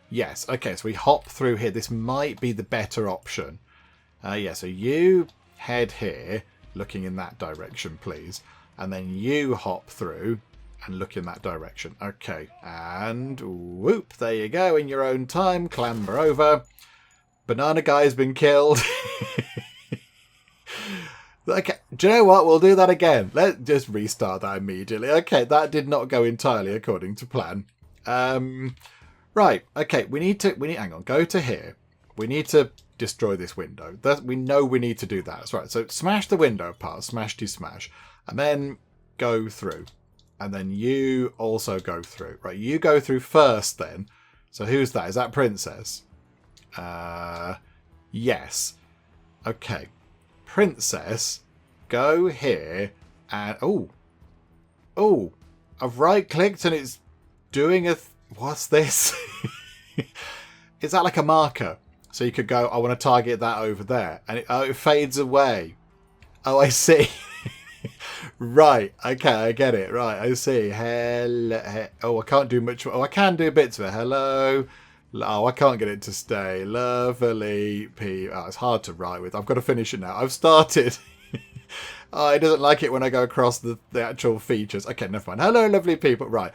Yes. Okay, so we hop through here. This might be the better option. Yeah, so you head here, looking in that direction, please. And then you hop through and look in that direction. Okay, and whoop, there you go. In your own time, clamber over. Banana guy's been killed. Okay, do you know what? We'll do that again. Let's just restart that immediately. Okay, that did not go entirely according to plan. Right, okay, we need, hang on, go to here. We need to destroy this window. We know we need to do that. That's right. So smash the window apart, smash, and then go through. And then you also go through. Right, you go through first then. So who's that? Is that Princess? Yes. Okay. Princess, go here and... Oh, I've right-clicked and it's doing a... What's this? Is that like a marker? So you could go, I want to target that over there. And it fades away. Oh, I see. Right. Okay, I get it. Right, I see. Hello. Oh, I can't do much. Oh, I can do bits of it. Hello. Oh, I can't get it to stay. Lovely people. Oh, it's hard to write with. I've got to finish it now. I've started. Oh, it doesn't like it when I go across the actual features. Okay, never mind. Hello, lovely people. Right.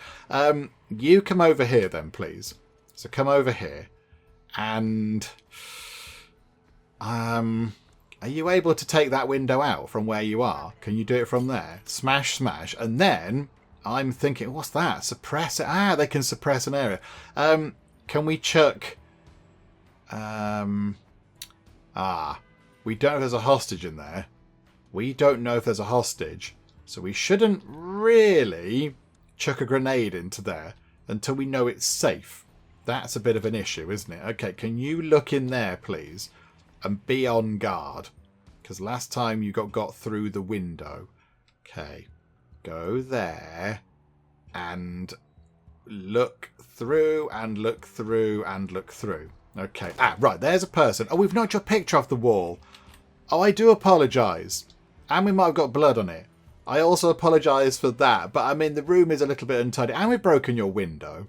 You come over here then, please. So come over here. And... are you able to take that window out from where you are? Can you do it from there? Smash. And then I'm thinking, what's that? Suppress it. Ah, they can suppress an area. Can we chuck... we don't know if there's a hostage in there. We don't know if there's a hostage. So we shouldn't really chuck a grenade into there until we know it's safe. That's a bit of an issue, isn't it? Okay, can you look in there, please? And be on guard. Because last time you got through the window. Okay. Go there. And look through and look through and look through. Okay. Ah, right. There's a person. Oh, we've knocked your picture off the wall. Oh, I do apologise. And we might have got blood on it. I also apologise for that. But, I mean, the room is a little bit untidy. And we've broken your window.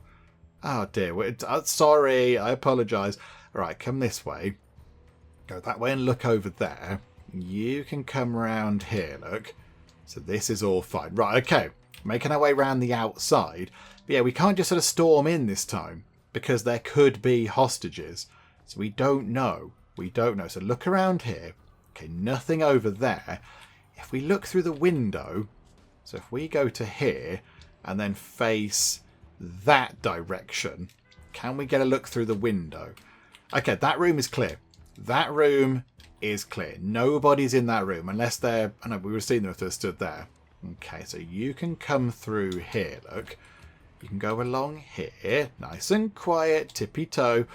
Oh, dear. Sorry. I apologise. Right, come this way. Go that way and look over there. You can come round here, look. So this is all fine. Right, okay. Making our way around the outside. But yeah, we can't just sort of storm in this time. Because there could be hostages. So we don't know. We don't know. So look around here. Okay, nothing over there. If we look through the window. So if we go to here. And then face that direction. Can we get a look through the window? Okay, that room is clear. That room is clear. Nobody's in that room unless they're... I know, we would have seen them if they stood there. Okay, so you can come through here, look. You can go along here, nice and quiet, tippy-toe,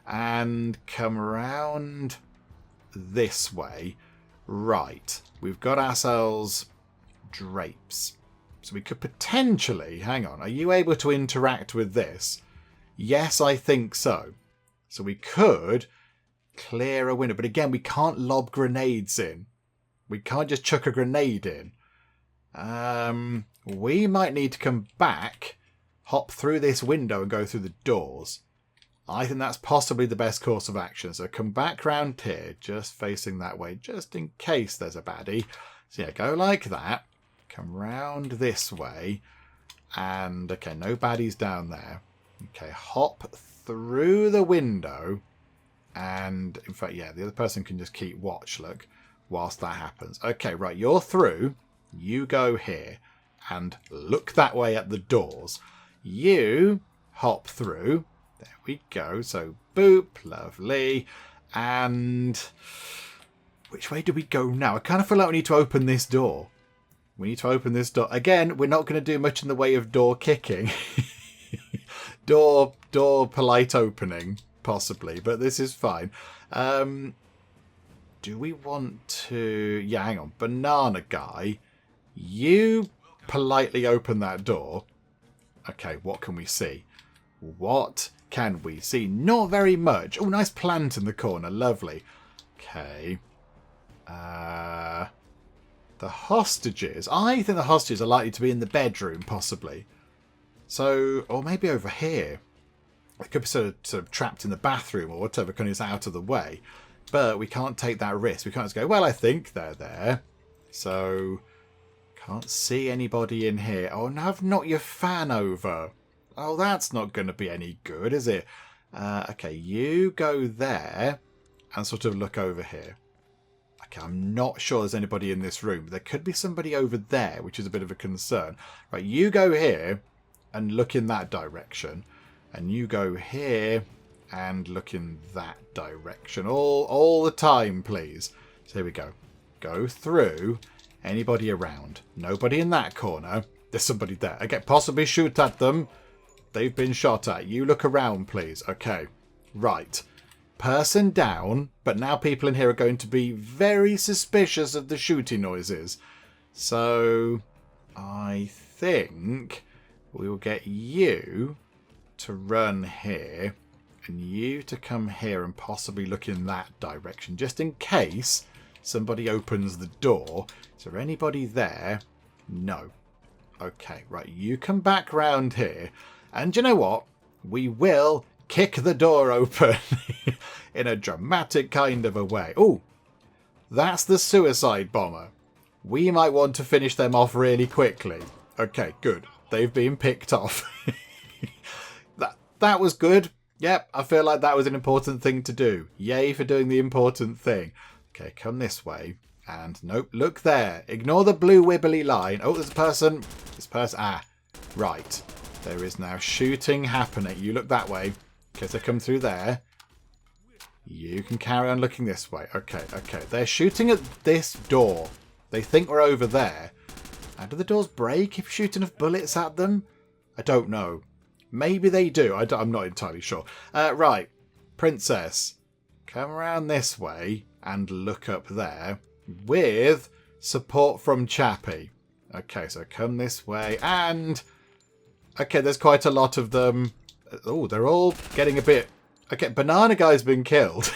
and come around this way. Right, we've got ourselves drapes. So we could potentially... Hang on, are you able to interact with this? Yes, I think so. So we could... clear a window. But again, we can't lob grenades in. We can't just chuck a grenade in. We might need to come back, hop through this window and go through the doors. I think that's possibly the best course of action. So come back round here, just facing that way, just in case there's a baddie. So yeah, go like that. Come round this way. And, okay, no baddies down there. Okay, hop through the window. And, in fact, yeah, the other person can just keep watch, look, whilst that happens. Okay, right, you're through. You go here. And look that way at the doors. You hop through. There we go. So, boop, lovely. And which way do we go now? I kind of feel like we need to open this door. We need to open this door. Again, we're not going to do much in the way of door kicking. door polite opening. Possibly, but this is fine. Do we want to... Yeah, hang on. Banana guy, you politely open that door. Okay, what can we see? What can we see? Not very much. Oh, nice plant in the corner. Lovely. Okay. The hostages. I think the hostages are likely to be in the bedroom, possibly. So, or maybe over here. It could be sort of trapped in the bathroom or whatever, because it's out of the way. But we can't take that risk. We can't just go, well, I think they're there. So, can't see anybody in here. Oh, no, I've knocked your fan over. Oh, that's not going to be any good, is it? Okay, you go there and sort of look over here. Okay, I'm not sure there's anybody in this room. There could be somebody over there, which is a bit of a concern. Right, you go here and look in that direction. And you go here and look in that direction. All the time, please. So here we go. Go through. Anybody around? Nobody in that corner. There's somebody there. Okay, possibly shoot at them. They've been shot at. You look around, please. Okay. Right. Person down. But now people in here are going to be very suspicious of the shooting noises. So, I think we will get you to run here. And you to come here and possibly look in that direction. Just in case somebody opens the door. Is there anybody there? No. Okay, right. You come back round here. And you know what? We will kick the door open in a dramatic kind of a way. Oh, that's the suicide bomber. We might want to finish them off really quickly. Okay, good. They've been picked off. That was good. Yep, I feel like that was an important thing to do. Yay for doing the important thing. Okay, come this way. And nope, look there. Ignore the blue wibbly line. Oh, there's a person. This person. Ah, right. There is now shooting happening. You look that way. Okay, so come through there. You can carry on looking this way. Okay, okay. They're shooting at this door. They think we're over there. How do the doors break if you shoot enough bullets at them? I don't know. Maybe they do. I'm not entirely sure. Right. Princess. Come around this way and look up there with support from Chappie. Okay, so come this way and... Okay, there's quite a lot of them. Oh, they're all getting a bit... Okay, Banana Guy's been killed.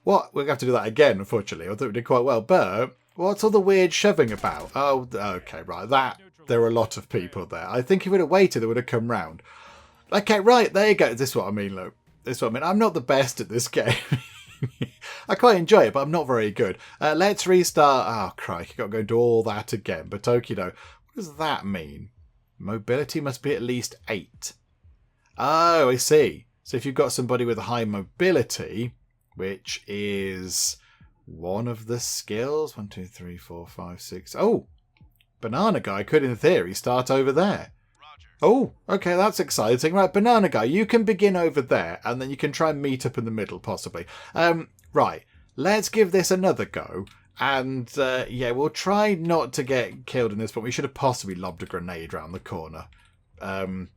What? We're going to have to do that again, unfortunately. I thought we did quite well. But what's all the weird shoving about? Oh, okay, right. There were a lot of people there. I think if we'd have waited, they would have come round. Okay, right, there you go. This is what I mean, look. This is what I mean. I'm not the best at this game. I quite enjoy it, but I'm not very good. Let's restart. Oh, crikey, got to go do all that again. But okie doke. What does that mean? Mobility must be at least 8. Oh, I see. So if you've got somebody with a high mobility, which is one of the skills. 1, 2, 3, 4, 5, 6. Oh, Banana Guy could, in theory, start over there. Roger. Oh, okay, that's exciting. Right, Banana Guy, you can begin over there, and then you can try and meet up in the middle, possibly. Right, let's give this another go. And, yeah, we'll try not to get killed in this, but we should have possibly lobbed a grenade round the corner.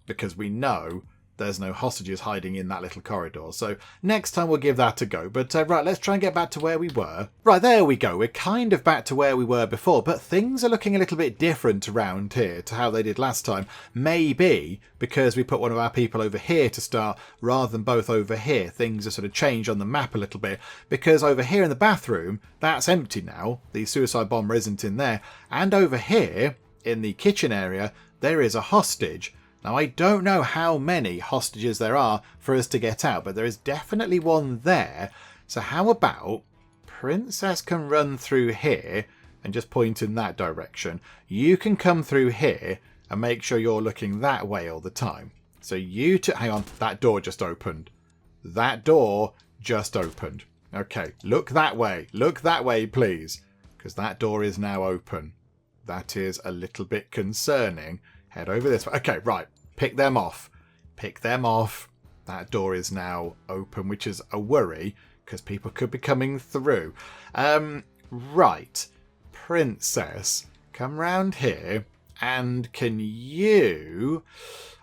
Because we know there's no hostages hiding in that little corridor. So next time we'll give that a go. But right, let's try and get back to where we were. Right, there we go. We're kind of back to where we were before, but things are looking a little bit different around here to how they did last time. Maybe because we put one of our people over here to start rather than both over here. Things are sort of changed on the map a little bit because over here in the bathroom, that's empty now. The suicide bomber isn't in there. And over here in the kitchen area, there is a hostage. Now, I don't know how many hostages there are for us to get out, but there is definitely one there. So how about Princess can run through here and just point in that direction. You can come through here and make sure you're looking that way all the time. So you two... Hang on, that door just opened. That door just opened. Okay, look that way. Look that way, please. Because that door is now open. That is a little bit concerning. Head over this way. Okay, right. Pick them off. Pick them off. That door is now open, which is a worry, because people could be coming through. Right. Princess, come round here, and can you...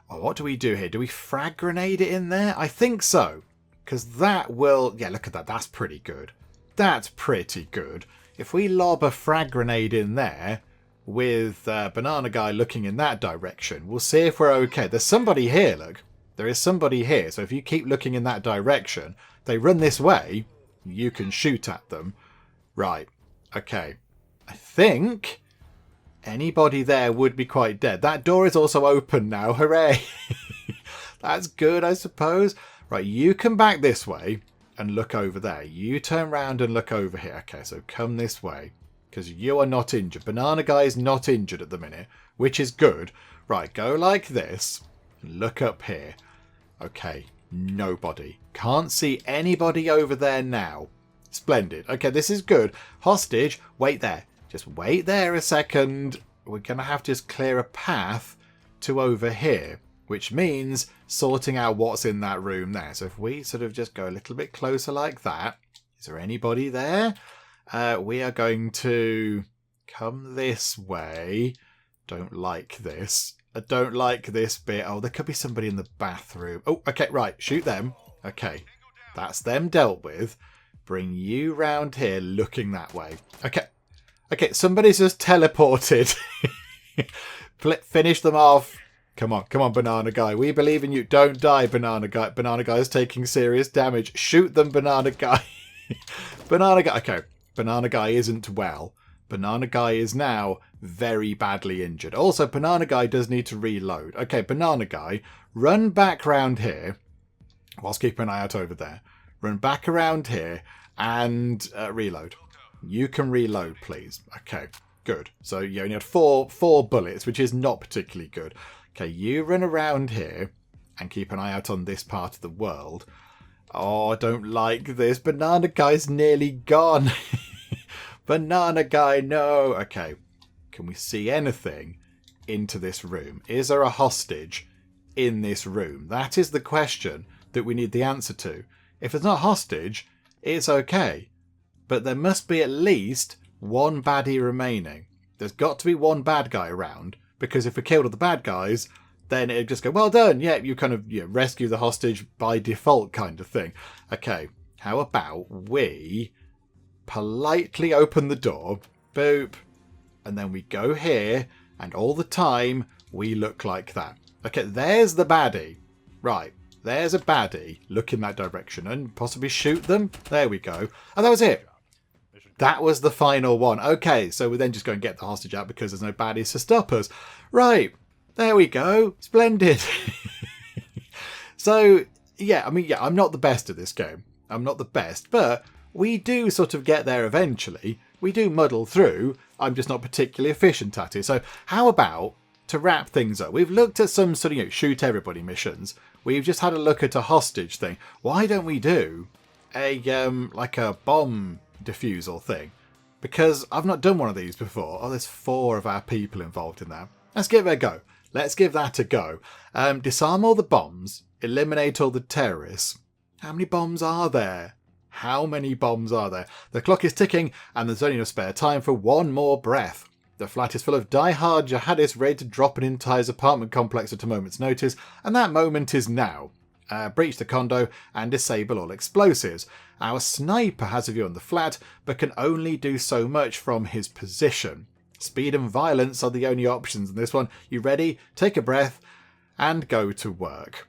Oh, what do we do here? Do we frag grenade it in there? I think so, because that will... Yeah, look at that. That's pretty good. That's pretty good. If we lob a frag grenade in there... with Banana Guy looking in that direction, we'll see if we're okay. There's somebody here, look. There is somebody here. So if you keep looking in that direction, they run this way, you can shoot at them. Right. Okay. I think Anybody there would be quite dead. That door is also open now. Hooray. That's good, I suppose. Right, you come back this way and look over there. You turn around and look over here. Okay, so come this way because you are not injured. Banana Guy is not injured at the minute, which is good. Right, go like this and look up here. Okay, nobody. Can't see anybody over there now. Splendid. Okay, this is good. Hostage, wait there. Just wait there a second. We're going to have to just clear a path to over here, which means sorting out what's in that room there. So if we sort of just go a little bit closer like that. Is there anybody there? We are going to come this way. Don't like this. I don't like this bit. Oh, there could be somebody in the bathroom. Oh, okay, right. Shoot them. Okay, that's them dealt with. Bring you round here looking that way. Okay. Okay, somebody's just teleported. Finish them off. Come on, Banana Guy. We believe in you. Don't die, Banana Guy. Banana Guy is taking serious damage. Shoot them, Banana Guy. Banana Guy. Okay, Banana Guy isn't well. Banana Guy is now very badly injured. Also, Banana Guy does need to reload. Okay, Banana Guy, run back round here. Whilst keeping an eye out over there. Run back around here and reload. You can reload, please. Okay, good. So you only had four bullets, which is not particularly good. Okay, you run around here and keep an eye out on this part of the world. Oh, I don't like this. Banana Guy's nearly gone. Banana Guy, no. Okay, can we see anything into this room? Is there a hostage in this room? That is the question that we need the answer to. If there's not a hostage, it's okay. But there must be at least one baddie remaining. There's got to be one bad guy around, because if we killed all the bad guys, then it'd just go, well done, yeah, you kind of rescue the hostage by default kind of thing. Okay, how about we politely open the door, boop, and then we go here, and all the time we look like that. Okay, there's the baddie. Right, there's a baddie. Look in that direction and possibly shoot them. There we go. And that was it. That was the final one. Okay, so we then just go and get the hostage out because there's no baddies to stop us. Right, there we go. Splendid. So, yeah, I mean, I'm not the best at this game. I'm not the best, but we do sort of get there eventually. We do muddle through. I'm just not particularly efficient at it. So how about, to wrap things up, we've looked at some sort of shoot everybody missions. We've just had a look at a hostage thing. Why don't we do a like a bomb defusal thing? Because I've not done one of these before. Oh, there's 4 of our people involved in that. Let's give it a go. Let's give that a go. Disarm all the bombs. Eliminate all the terrorists. How many bombs are there? How many bombs are there? The clock is ticking and there's only enough spare time for one more breath. The flat is full of die-hard jihadists ready to drop an entire apartment complex at a moment's notice, and that moment is now. Breach the condo and disable all explosives. Our sniper has a view on the flat, but can only do so much from his position. Speed and violence are the only options in this one. You ready? Take a breath and go to work.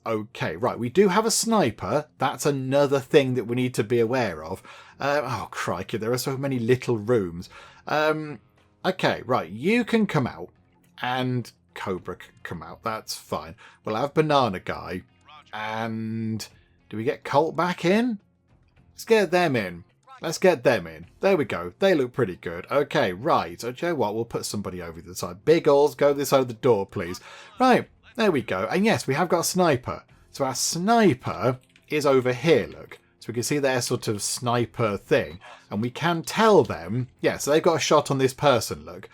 Okay, right, we do have a sniper. That's another thing that we need to be aware of. Oh, crikey, there are so many little rooms. Okay, right, you can come out and Cobra can come out. That's fine. We'll have Banana Guy. And do we get Colt back in? Let's get them in. Let's get them in. There we go. They look pretty good. Okay, right. So, you know what? We'll put somebody over the side. Biggles, go this side of the door, please. Right, there we go. And yes, we have got a sniper. So our sniper is over here, look. So we can see their sort of sniper thing. And we can tell them, yeah, so they've got a shot on this person, look.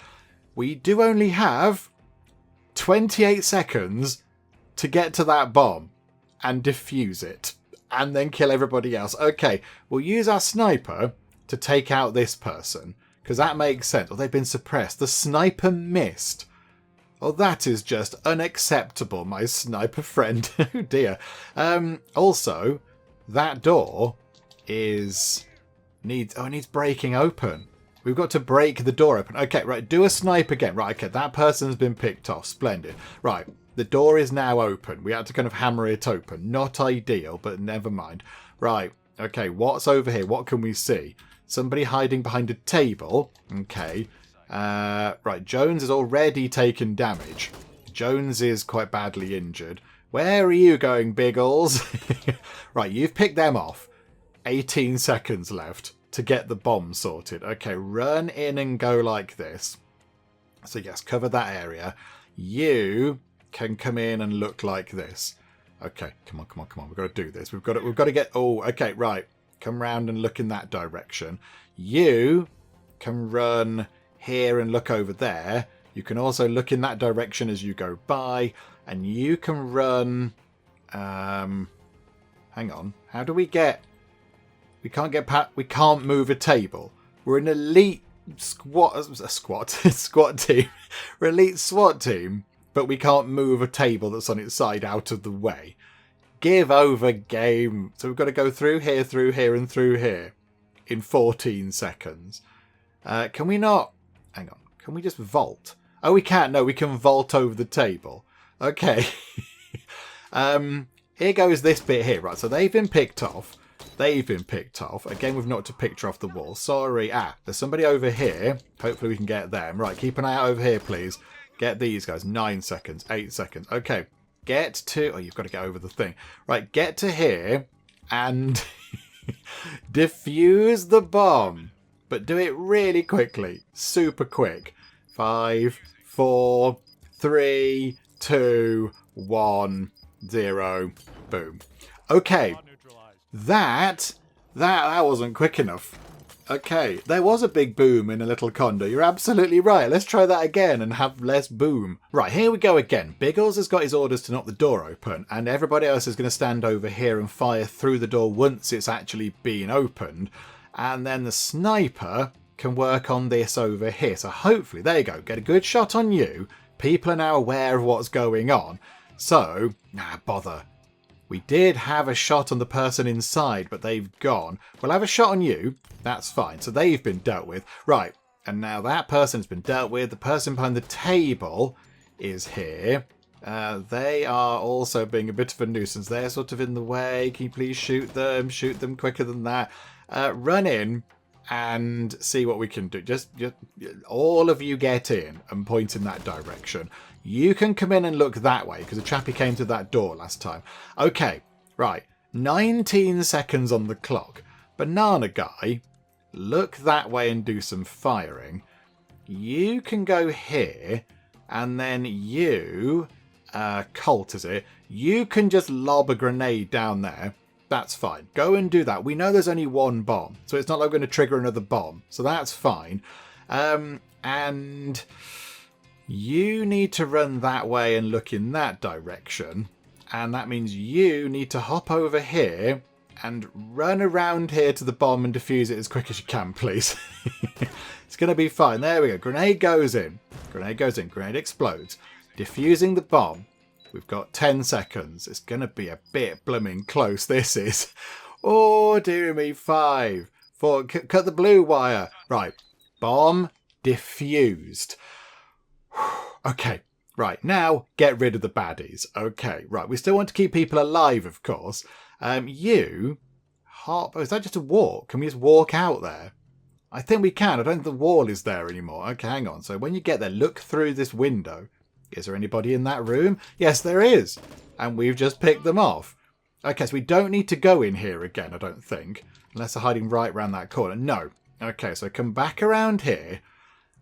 We do only have 28 seconds to get to that bomb and defuse it. And then kill everybody else. Okay, we'll use our sniper to take out this person. Because that makes sense. Oh, they've been suppressed. The sniper missed. Oh, that is just unacceptable, my sniper friend. Oh, dear. Also, that door needs breaking open. We've got to break the door open. Okay, right, do a snipe again. Right, okay, that person's been picked off. Splendid. Right, the door is now open. We had to kind of hammer it open. Not ideal, but never mind. Right, okay, what's over here? What can we see? Somebody hiding behind a table. Okay. Right, Jones has already taken damage. Jones is quite badly injured. Where are you going, Biggles? Right, you've picked them off. 18 seconds left to get the bomb sorted. Okay, run in and go like this. So yes, cover that area. You can come in and look like this. Okay, come on, come on, come on. We've got to do this. We've got to get... Oh, okay, right. Come round and look in that direction. You can run here and look over there. You can also look in that direction as you go by. And you can run... hang on. How do we get... We can't get past... We can't move a table. We're an elite squat team. We're an elite SWAT team. But we can't move a table that's on its side out of the way. Give over, game. So we've got to go through here, and through here. In 14 seconds. Can we not... Hang on. Can we just vault? Oh, we can't. No, we can vault over the table. Okay. Here goes this bit here. Right, so they've been picked off. Again, we've knocked a picture off the wall. Sorry. There's somebody over here. Hopefully we can get them. Right, keep an eye out over here, please. Get these guys. 9 seconds. 8 seconds. Okay. Get to... Oh, you've got to get over the thing. Right, get to here and defuse the bomb. But do it really quickly. Super quick. 5, 4, 3, 2, 1, 0. Boom. Okay. That wasn't quick enough. Okay, there was a big boom in a Little Condo. You're absolutely right. Let's try that again and have less boom. Right, here we go again. Biggles has got his orders to knock the door open, and everybody else is going to stand over here and fire through the door once it's actually been opened. And then the sniper can work on this over here. So hopefully, there you go, get a good shot on you. People are now aware of what's going on. So, bother. We did have a shot on the person inside, but they've gone. We'll have a shot on you. That's fine. So they've been dealt with. Right. And now that person's been dealt with. The person behind the table is here. They are also being a bit of a nuisance. They're sort of in the way. Can you please shoot them? Shoot them quicker than that. Run in and see what we can do. Just all of you get in and point in that direction. You can come in and look that way, because the chappie came to that door last time. Okay, right. 19 seconds on the clock. Banana guy, look that way and do some firing. You can go here, and then you... Colt, is it? You can just lob a grenade down there. That's fine. Go and do that. We know there's only one bomb, so it's not like we're going to trigger another bomb. So that's fine. And... You need to run that way and look in that direction. And that means you need to hop over here and run around here to the bomb and defuse it as quick as you can, please. It's going to be fine. There we go. Grenade goes in. Grenade goes in. Grenade explodes. Diffusing the bomb. We've got 10 seconds. It's going to be a bit blooming close, this is. Oh, dear me. 5, 4. Cut the blue wire. Right. Bomb diffused. Okay, right, now get rid of the baddies. Okay, right, we still want to keep people alive, of course. You hop... Oh, is that just a walk? Can we just walk out there? I think we can. I don't think the wall is there anymore. Okay, hang on. So when you get there, look through this window. Is there anybody in that room? Yes, there is. And we've just picked them off. Okay, so we don't need to go in here again, I don't think. Unless they're hiding right around that corner. No. Okay, so come back around here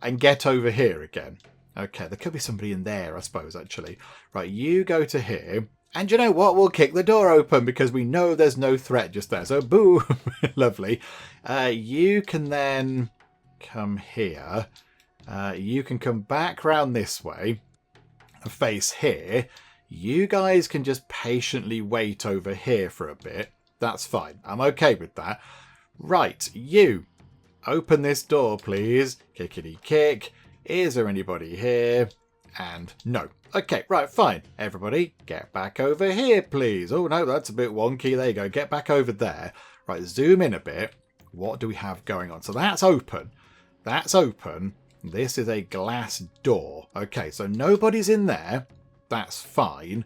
and get over here again. Okay, there could be somebody in there, I suppose, actually. Right, you go to here. And you know what? We'll kick the door open because we know there's no threat just there. So, boom. Lovely. You can then come here. You can come back round this way and face here. You guys can just patiently wait over here for a bit. That's fine. I'm okay with that. Right, you. Open this door, please. Kickity kick. Is there anybody here? And no. Okay, right, fine. Everybody, get back over here, please. Oh, no, that's a bit wonky. There you go. Get back over there. Right, zoom in a bit. What do we have going on? So that's open. That's open. This is a glass door. Okay, so nobody's in there. That's fine.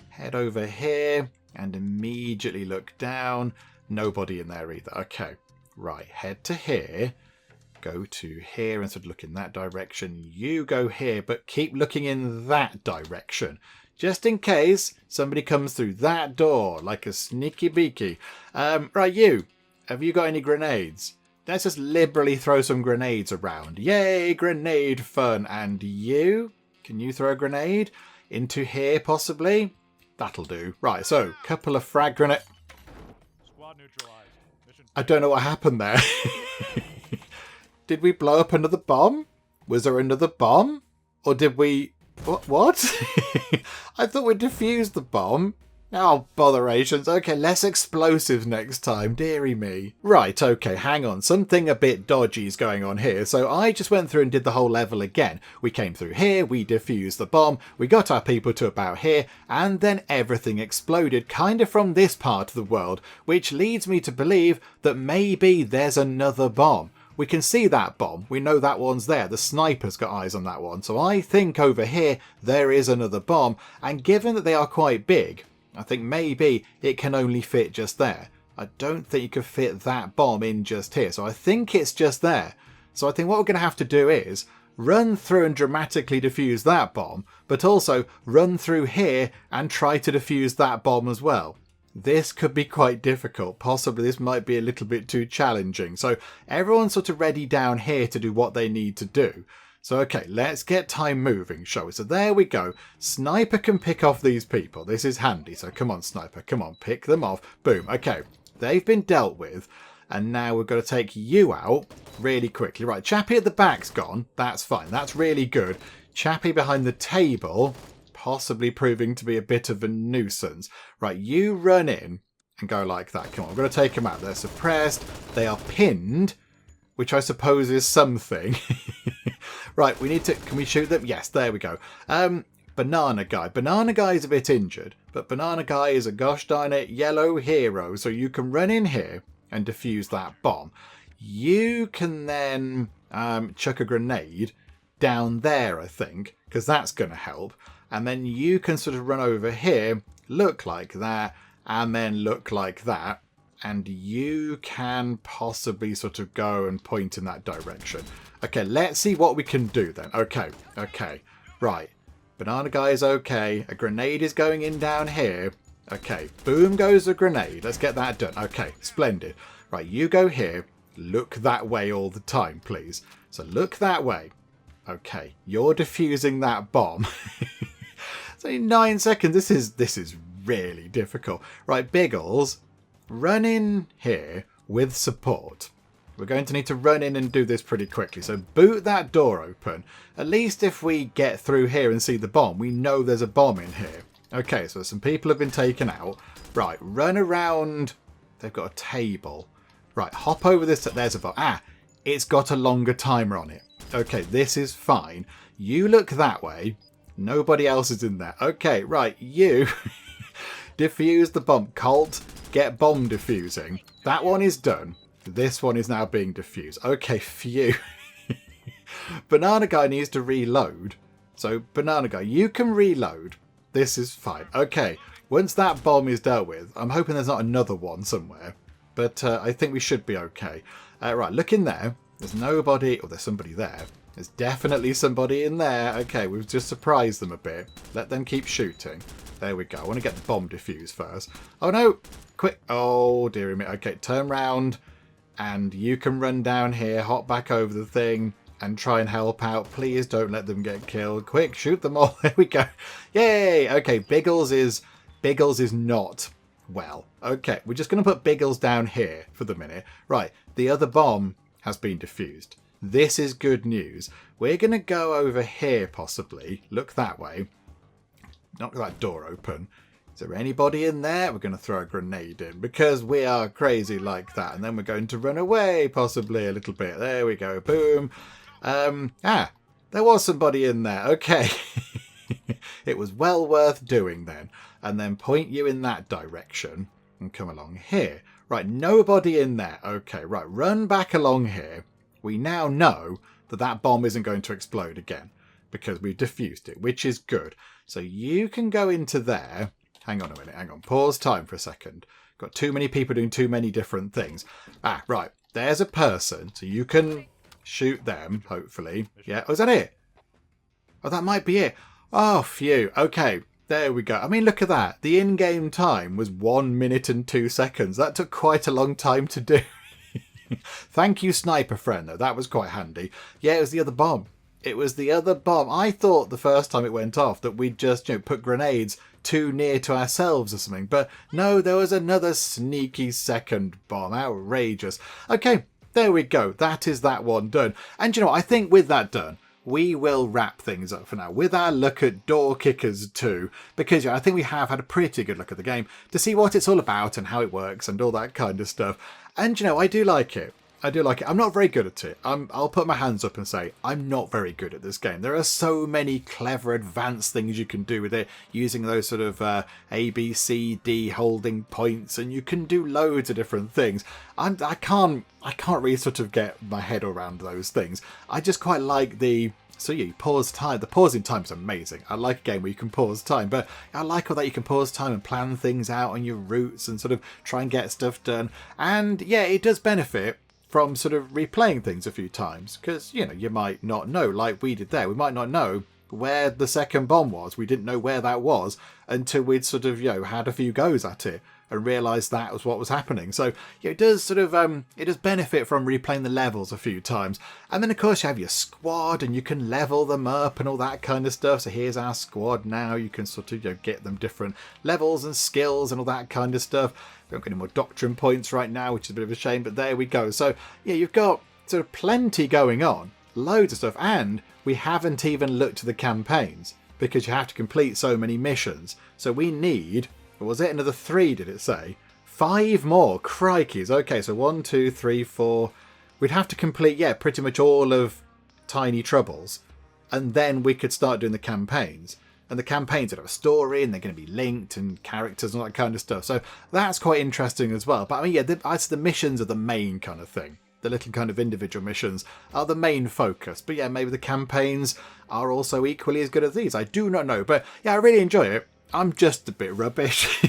Head over here and immediately look down. Nobody in there either. Okay, right, head to here. go to here and sort of look in that direction. You go here, but keep looking in that direction. Just in case somebody comes through that door like a sneaky beaky. Right, you. Have you got any grenades? Let's just liberally throw some grenades around. Yay, grenade fun. And you? Can you throw a grenade? Into here, possibly? That'll do. Right, so, couple of frag grenade... Squad neutralized. Mission... I don't know what happened there. Did we blow up another bomb? Was there another bomb? Or did we... What? I thought we defused the bomb. Oh, botherations. Okay, less explosives next time. Dearie me. Right, okay, hang on. Something a bit dodgy is going on here. So I just went through and did the whole level again. We came through here, we defused the bomb, we got our people to about here, and then everything exploded kind of from this part of the world, which leads me to believe that maybe there's another bomb. We can see that bomb. We know that one's there. The sniper's got eyes on that one. So I think over here there is another bomb. And given that they are quite big, I think maybe it can only fit just there. I don't think you could fit that bomb in just here. So I think it's just there. So I think what we're going to have to do is run through and dramatically defuse that bomb, but also run through here and try to defuse that bomb as well. This could be quite difficult. Possibly this might be a little bit too challenging. So everyone's sort of ready down here to do what they need to do. So, okay, let's get time moving, shall we? So there we go. Sniper can pick off these people. This is handy. So come on, Sniper. Come on, pick them off. Boom. Okay, they've been dealt with. And now we've got to take you out really quickly. Right, Chappie at the back's gone. That's fine. That's really good. Chappie behind the table... possibly proving to be a bit of a nuisance. Right, you run in and go like that. Come on, we're going to take them out. They're suppressed. They are pinned, which I suppose is something. Right, we need to... Can we shoot them? Yes, there we go. Banana Guy. Banana Guy is a bit injured, but Banana Guy is a gosh darn it yellow hero, so you can run in here and defuse that bomb. You can then chuck a grenade down there, I think, because that's going to help. And then you can sort of run over here, look like that, and then look like that. And you can possibly sort of go and point in that direction. Okay, let's see what we can do then. Okay, right. Banana Guy is okay. A grenade is going in down here. Okay, boom goes the grenade. Let's get that done. Okay, splendid. Right, you go here. Look that way all the time, please. So look that way. Okay, you're defusing that bomb. It's only 9 seconds. This is really difficult. Right, Biggles, run in here with support. We're going to need to run in and do this pretty quickly. So boot that door open. At least if we get through here and see the bomb, we know there's a bomb in here. Okay, so some people have been taken out. Right, run around. They've got a table. Right, hop over this. There's a bomb. Ah, it's got a longer timer on it. Okay, this is fine. You look that way. Nobody else is in there. Okay, right, you defuse the bomb. Colt, get bomb defusing. That one is done. This one is now being defused. Okay, phew. Banana Guy needs to reload. So, Banana Guy, you can reload. This is fine. Okay, once that bomb is dealt with, I'm hoping there's not another one somewhere. But I think we should be okay. Right, look in there. There's nobody... Oh, there's somebody there. There's definitely somebody in there. Okay, we've just surprised them a bit. Let them keep shooting. There we go. I want to get the bomb defused first. Oh, no. Quick. Oh, dearie me. Okay, turn round. And you can run down here, hop back over the thing, and try and help out. Please don't let them get killed. Quick, shoot them all. There we go. Yay. Okay, Biggles is not well. Okay, we're just going to put Biggles down here for the minute. Right, the other bomb has been defused. This is good news. We're going to go over here, possibly. Look that way. Knock that door open. Is there anybody in there? We're going to throw a grenade in because we are crazy like that. And then we're going to run away, possibly a little bit. There we go. Boom. There was somebody in there. Okay. It was well worth doing then. And then point you in that direction and come along here. Right, nobody in there. Okay, right, run back along here. We now know that that bomb isn't going to explode again because we've defused it, which is good. So you can go into there. Hang on a minute, hang on. Pause time for a second. Got too many people doing too many different things. Right, there's a person. So you can shoot them, hopefully. Yeah, oh, is that it? Oh, that might be it. Oh, phew. Okay, there we go. I mean, look at that. The in-game time was 1 minute and 2 seconds. That took quite a long time to do. Thank you, sniper friend, though. That was quite handy. Yeah, it was the other bomb. It was the other bomb. I thought the first time it went off that we'd just, put grenades too near to ourselves or something. But no, there was another sneaky second bomb. Outrageous. Okay, there we go. That is that one done. And I think with that done, we will wrap things up for now with our look at Door Kickers 2, because I think we have had a pretty good look at the game to see what it's all about and how it works and all that kind of stuff. And I do like it. I do like it. I'm not very good at it. I'll put my hands up and say I'm not very good at this game. There are so many clever advanced things you can do with it, using those sort of A, B, C, D holding points, and you can do loads of different things. I can't really sort of get my head around those things. I just quite like you pause time. The pausing time is amazing. I like a game where you can pause time, but I like all that you can pause time and plan things out on your routes and sort of try and get stuff done. And yeah, it does benefit from sort of replaying things a few times, because you might not know, like we did there. We might not know where the second bomb was. We didn't know where that was until we'd sort of had a few goes at it and realised that was what was happening. So it does sort of it does benefit from replaying the levels a few times. And then of course you have your squad and you can level them up and all that kind of stuff. So here's our squad now. You can sort of get them different levels and skills and all that kind of stuff. We don't get any more doctrine points right now, which is a bit of a shame, but there we go. So yeah, you've got sort of plenty going on, loads of stuff, and we haven't even looked at the campaigns because you have to complete so many missions. So we need, what was it, another 3, did it say? 5 more, crikeys. Okay, so 1, 2, 3, 4. We'd have to complete, pretty much all of Tiny Troubles, and then we could start doing the campaigns. And the campaigns would have a story, and they're going to be linked, and characters and all that kind of stuff. So that's quite interesting as well. But I mean, I'd say the missions are the main kind of thing. The little kind of individual missions are the main focus. But yeah, maybe the campaigns are also equally as good as these. I do not know. But yeah, I really enjoy it. I'm just a bit rubbish.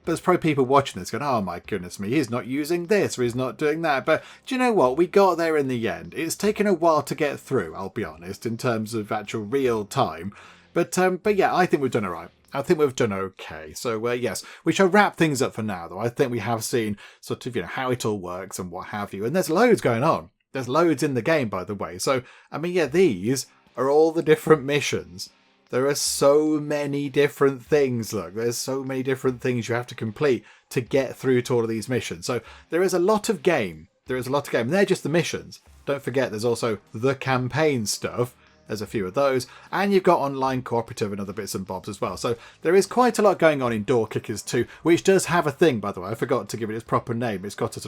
There's probably people watching this going, oh my goodness me, he's not using this or he's not doing that. But do you know what? We got there in the end. It's taken a while to get through, I'll be honest, in terms of actual real time. But yeah, I think we've done all right. I think we've done okay. So yes, we shall wrap things up for now, though. I think we have seen sort of, how it all works and what have you. And there's loads going on. There's loads in the game, by the way. So, I mean, yeah, these are all the different missions. There are so many different things, look. There's so many different things you have to complete to get through to all of these missions. So there is a lot of game. And they're just the missions. Don't forget there's also the campaign stuff. There's a few of those. And you've got online cooperative and other bits and bobs as well. So there is quite a lot going on in Door Kickers 2, which does have a thing, by the way. I forgot to give it its proper name. It's got a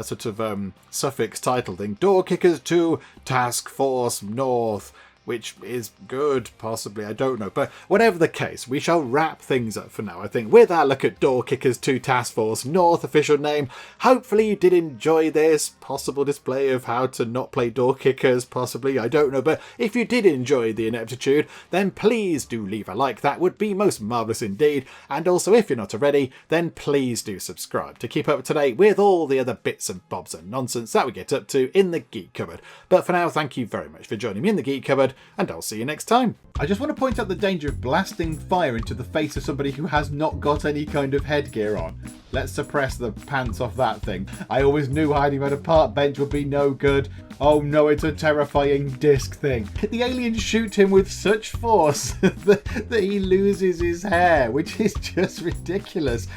sort of suffix title thing. Door Kickers 2 Task Force North, which is good, possibly, I don't know. But whatever the case, we shall wrap things up for now, I think, with our look at Door Kickers 2 Task Force North, official name. Hopefully you did enjoy this possible display of how to not play Door Kickers, possibly, I don't know. But if you did enjoy the ineptitude, then please do leave a like. That would be most marvellous indeed. And also, if you're not already, then please do subscribe to keep up to date with all the other bits and bobs and nonsense that we get up to in the Geek Cupboard. But for now, thank you very much for joining me in the Geek Cupboard, and I'll see you next time. I just want to point out the danger of blasting fire into the face of somebody who has not got any kind of headgear on. Let's suppress the pants off that thing. I always knew hiding behind a park bench would be no good. Oh no, it's a terrifying disc thing. The aliens shoot him with such force that he loses his hair, which is just ridiculous.